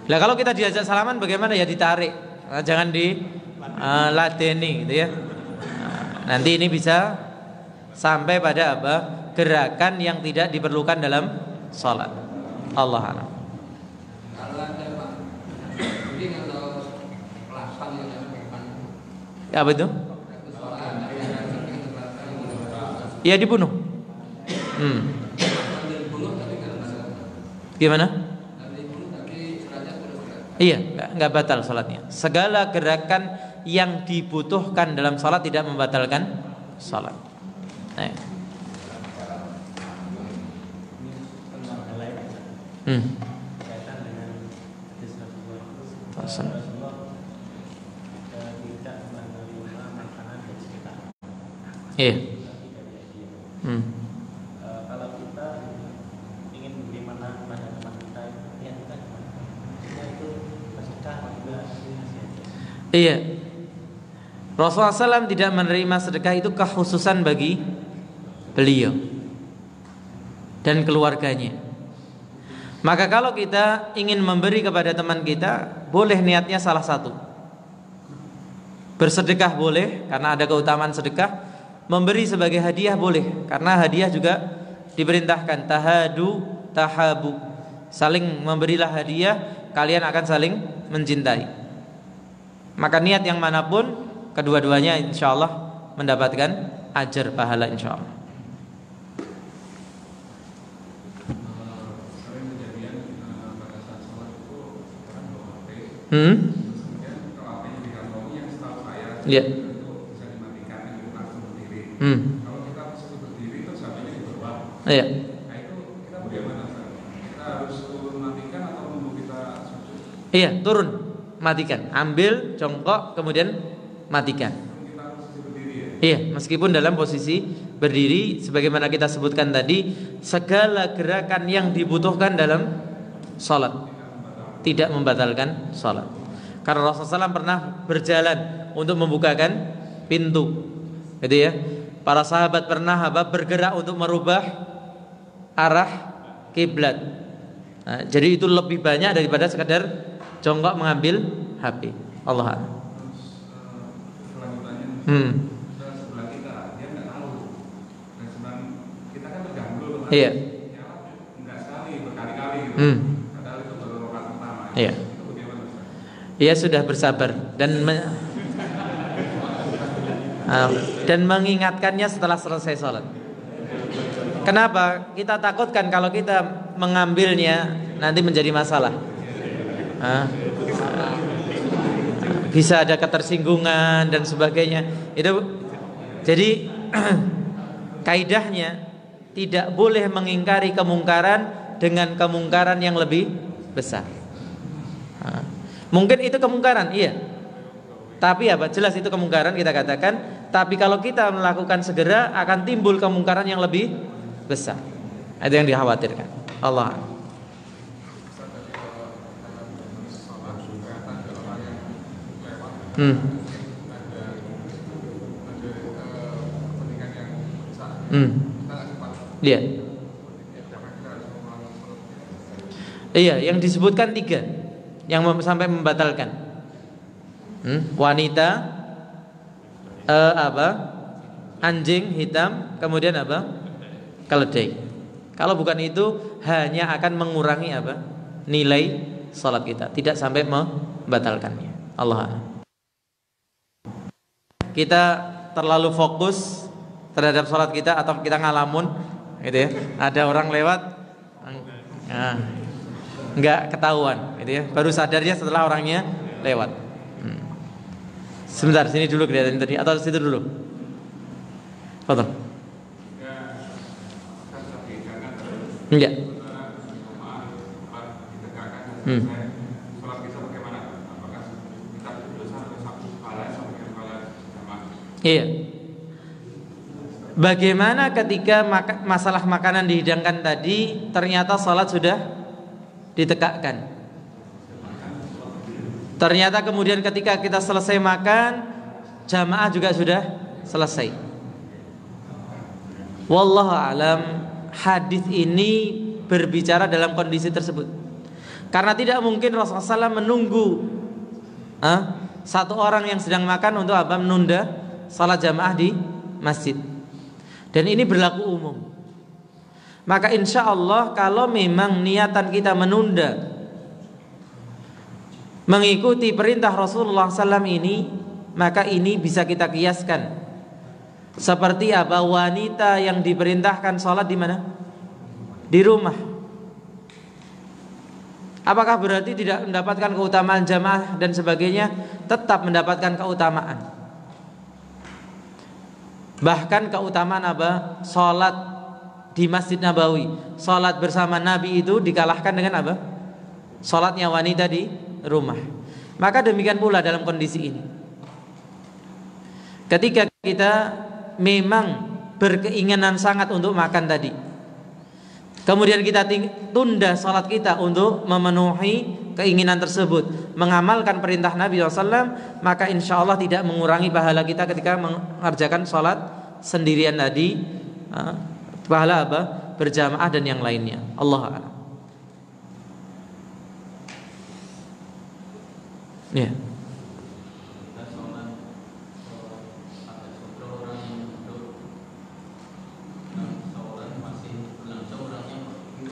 Nah kalau kita diajak salaman bagaimana ya ditarik, nah, jangan diladeni gitu ya. Nah, nanti ini bisa sampai pada apa? Gerakan yang tidak diperlukan dalam sholat. Allah a'lam. Kalau ada Pak, mungkin kalau pelaksan yang depan. Apa itu? Ya dibunuh. Gimana? Iya, nggak batal salatnya. Segala gerakan yang dibutuhkan dalam salat tidak membatalkan salat. Nah. Iya. Kalau kita ingin bagaimana pada teman kita, ya kita itu bersedekah juga. Iya. Rasulullah SAW tidak menerima sedekah itu kekhususan bagi beliau dan keluarganya. Maka kalau kita ingin memberi kepada teman kita, boleh niatnya salah satu. Bersedekah boleh karena ada keutamaan sedekah. Memberi sebagai hadiah boleh karena hadiah juga diperintahkan tahadu tahabu. Saling memberilah hadiah, kalian akan saling mencintai. Maka niat yang manapun, kedua-duanya insyaallah mendapatkan ajar pahala insyaallah. Sering kejadian pada saat sholat itu orang bawa HP, kemudian kalau HP-nya dikantongi yang setahu saya Iya. itu bisa dimatikan itu langsung berdiri. Kalau kita posisi berdiri terus HP-nya di bawah, Iya. nah itu kita bagaimana? Kita harus turun matikan atau nunggu kita sujud? Iya, turun, matikan. Ambil, jongkok, kemudian matikan. Kita posisi berdiri ya? Iya, meskipun dalam posisi berdiri, sebagaimana kita sebutkan tadi, segala gerakan yang dibutuhkan dalam sholat tidak membatalkan sholat. Karena Rasulullah SAW pernah berjalan untuk membukakan pintu, gitu ya. Para sahabat pernah bergerak untuk merubah arah kiblat. Nah, jadi itu lebih banyak daripada sekadar jongkok mengambil HP. Allah a'lam. Selanjutnya sebelah kita dia nggak tahu, dan sebelah kita kan terganggu loh. Iya. Nggak sekali berkali-kali gitu. Padahal itu baru rokaat pertama. Iya. Itu bagaimana Ustaz? ia sudah bersabar dan mengingatkannya setelah selesai sholat. Kenapa? Kita takutkan kalau kita mengambilnya nanti menjadi masalah. Bisa ada ketersinggungan dan sebagainya. Itu jadi kaidahnya tidak boleh mengingkari kemungkaran dengan kemungkaran yang lebih besar. Mungkin itu kemungkaran, iya. Tapi apa? Jelas itu kemungkaran kita katakan. Tapi kalau kita melakukan segera akan timbul kemungkaran yang lebih besar. Itu yang dikhawatirkan. Allah. Iya. Iya, yang disebutkan 3 yang sampai membatalkan. Wanita, anjing hitam, kemudian keledai. Kalau bukan itu hanya akan mengurangi nilai salat kita, tidak sampai membatalkannya. Allah. Kita terlalu fokus terhadap salat kita atau kita ngalamun gitu ya. Ada orang lewat enggak ketahuan gitu ya. Baru sadarnya setelah orangnya lewat. Sebentar, sini dulu kelihatan tadi atau situ dulu. Fadhil. Enggak. Iya. Bagaimana ketika masalah makanan dihidangkan tadi ternyata salat sudah ditegakkan. Ternyata kemudian ketika kita selesai makan, jamaah juga sudah selesai. Wallahu alam, hadis ini berbicara dalam kondisi tersebut. Karena tidak mungkin Rasulullah SAW menunggu satu orang yang sedang makan untuk menunda salat jamaah di masjid. Dan ini berlaku umum. Maka insya Allah kalau memang niatan kita menunda mengikuti perintah Rasulullah SAW ini, maka ini bisa kita kiaskan seperti wanita yang diperintahkan sholat di mana? Di rumah. Apakah berarti tidak mendapatkan keutamaan jamaah dan sebagainya? Tetap mendapatkan keutamaan. Bahkan keutamaan sholat di Masjid Nabawi, sholat bersama Nabi itu dikalahkan dengan sholatnya wanita di rumah. Maka demikian pula dalam kondisi ini. Ketika kita memang berkeinginan sangat untuk makan tadi, kemudian kita tunda sholat kita untuk memenuhi keinginan tersebut, mengamalkan perintah Nabi SAW, maka insya Allah tidak mengurangi pahala kita ketika mengerjakan sholat sendirian tadi, pahala berjamaah dan yang lainnya. Allah a'lam. Ya.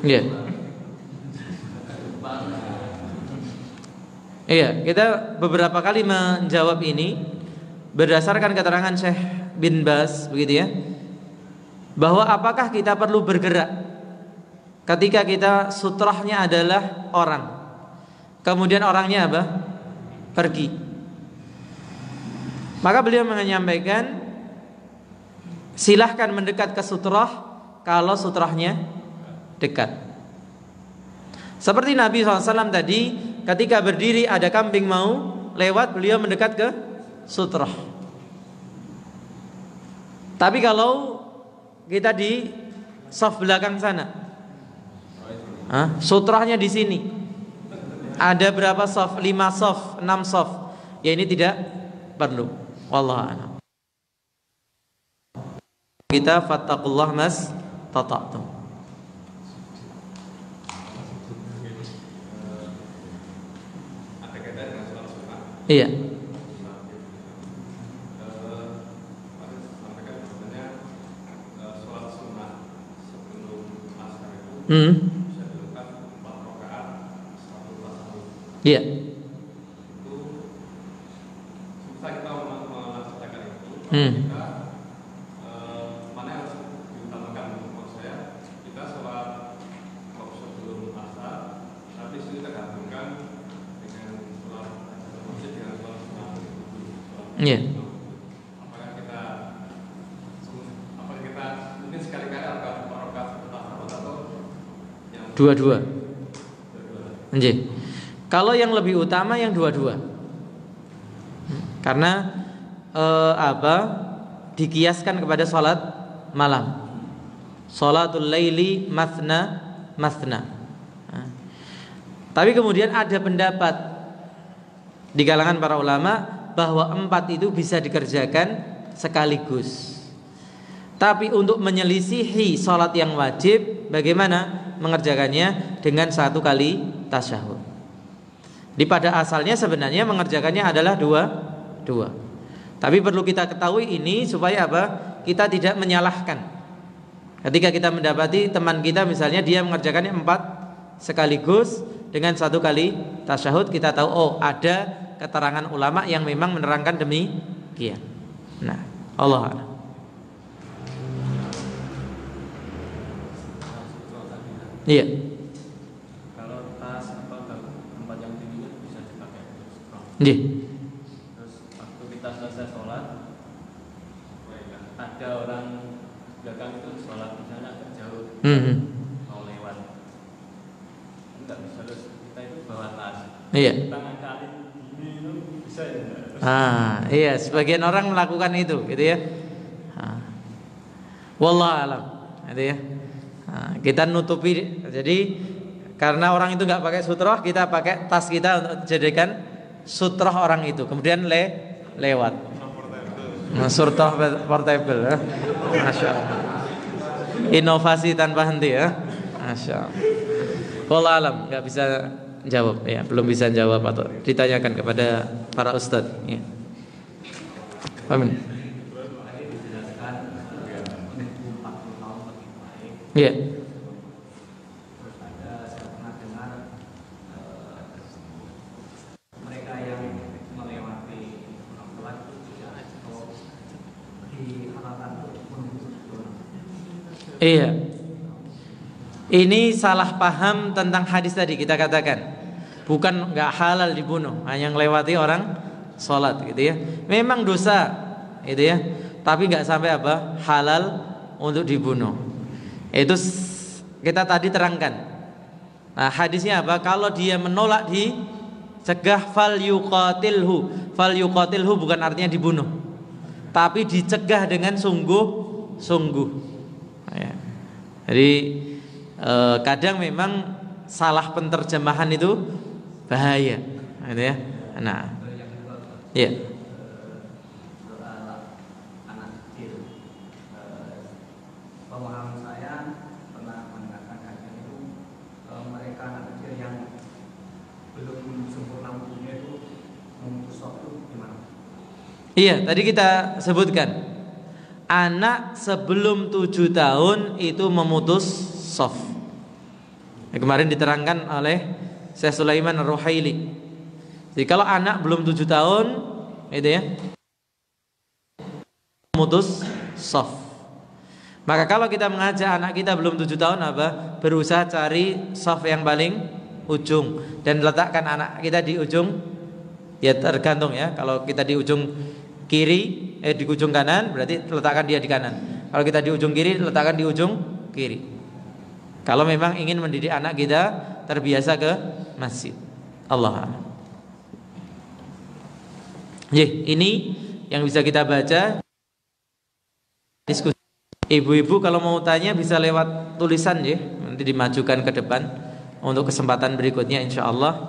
Iya. Iya, kita beberapa kali menjawab ini berdasarkan keterangan Syekh bin Baz, begitu ya. Bahwa apakah kita perlu bergerak ketika kita sutrahnya adalah orang, kemudian orangnya pergi. Maka beliau menyampaikan silahkan mendekat ke sutrah kalau sutrahnya dekat. Seperti Nabi SAW tadi, ketika berdiri ada kambing mau lewat, beliau mendekat ke sutrah. Tapi kalau kita di saf belakang sana, sutrahnya di sini, ada berapa saf? 5 saf, 6 saf. Ya ini tidak perlu. Wallahu a'lam. Kita fattaqullah mas tata'tum. Iya. Iya. kita mana yang harus diutamakan. Menurut saya kita sholat sebelum asar, tapi itu kita gabungkan dengan sholat masjid dengan sholat sunnah. Iya. Apakah kita mungkin sekali-kali rakaat atau yang Dua-dua. Nggih. Kalau yang lebih utama yang dua-dua. Karena dikiaskan kepada salat malam. Salatul laili mathna mathna. Tapi kemudian ada pendapat di kalangan para ulama bahwa 4 itu bisa dikerjakan sekaligus. Tapi untuk menyelisihi salat yang wajib, bagaimana mengerjakannya dengan 1 kali tasyahud? Di pada asalnya sebenarnya mengerjakannya adalah dua. Tapi perlu kita ketahui ini supaya apa? Kita tidak menyalahkan. Ketika kita mendapati teman kita misalnya dia mengerjakannya 4 sekaligus dengan 1 kali tasyahud, kita tahu oh ada keterangan ulama yang memang menerangkan demikian. Nah, Allah a'lam. Iya. Kalau tas atau tempat yang tinggi bisa dipakai untuk scroll. Iya. Terus waktu kita selesai sholat, ada orang belakang itu sholat misalnya agak jauh, mau lewat, enggak bisa, terus kita itu bawa tas. Iya. Kita ngangkatin ini itu bisa ya? Iya, sebagian orang melakukan itu, gitu ya. Wallahu alam, gitu ya. Kita nutupi, jadi karena orang itu nggak pakai sutroh, kita pakai tas kita untuk jadikan sutroh orang itu. Kemudian lewat. Sutroh portable, ya. Masya Allah. Inovasi tanpa henti ya, Masya Allah. Wallahu alam, nggak bisa jawab ya, belum bisa jawab atau ditanyakan kepada para ustadz. Ya. Amin. Ya. Terus ada saya pernah dengar mereka yang melewati sholat itu tidak dihalalkan untuk bunuh. Iya. Ini salah paham tentang hadis tadi kita katakan. Bukan nggak halal dibunuh, hanya melewati orang sholat gitu ya. Memang dosa gitu ya, tapi nggak sampai apa halal untuk dibunuh. Itu kita tadi terangkan. Nah, hadisnya apa? Kalau dia menolak dicegah fal yuqatilhu bukan artinya dibunuh, tapi dicegah dengan sungguh-sungguh. Ya. Jadi kadang memang salah penterjemahan itu bahaya, gitu ya. Nah, ya. Anak kecil, pemahaman saya pernah mengatakan itu mereka anak kecil yang belum sempurna wudunya itu memutus waktu gimana? Iya, tadi kita sebutkan anak sebelum 7 tahun itu memutus soft. Kemarin diterangkan oleh Syekh Sulaiman Ar-Ruhaili. Jadi kalau anak belum 7 tahun, itu ya, memutus soft. Maka kalau kita mengajak anak kita belum 7 tahun apa? Berusaha cari soft yang paling ujung dan letakkan anak kita di ujung. Ya tergantung ya. Kalau kita di ujung kiri, di ujung kanan, berarti letakkan dia di kanan. Kalau kita di ujung kiri, letakkan di ujung kiri. Kalau memang ingin mendidik anak kita terbiasa ke masjid. Allah. Ini yang bisa kita baca. Diskusi. Ibu-ibu kalau mau tanya bisa lewat tulisan ya, nanti dimajukan ke depan untuk kesempatan berikutnya insyaallah.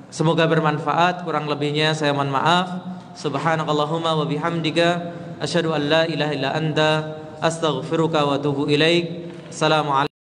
Semoga bermanfaat, kurang lebihnya saya mohon maaf. Subhanakallahumma wa bihamdika asyhadu an la ilaha illa anta astaghfiruka wa atubu ilaik. Assalamualaikum.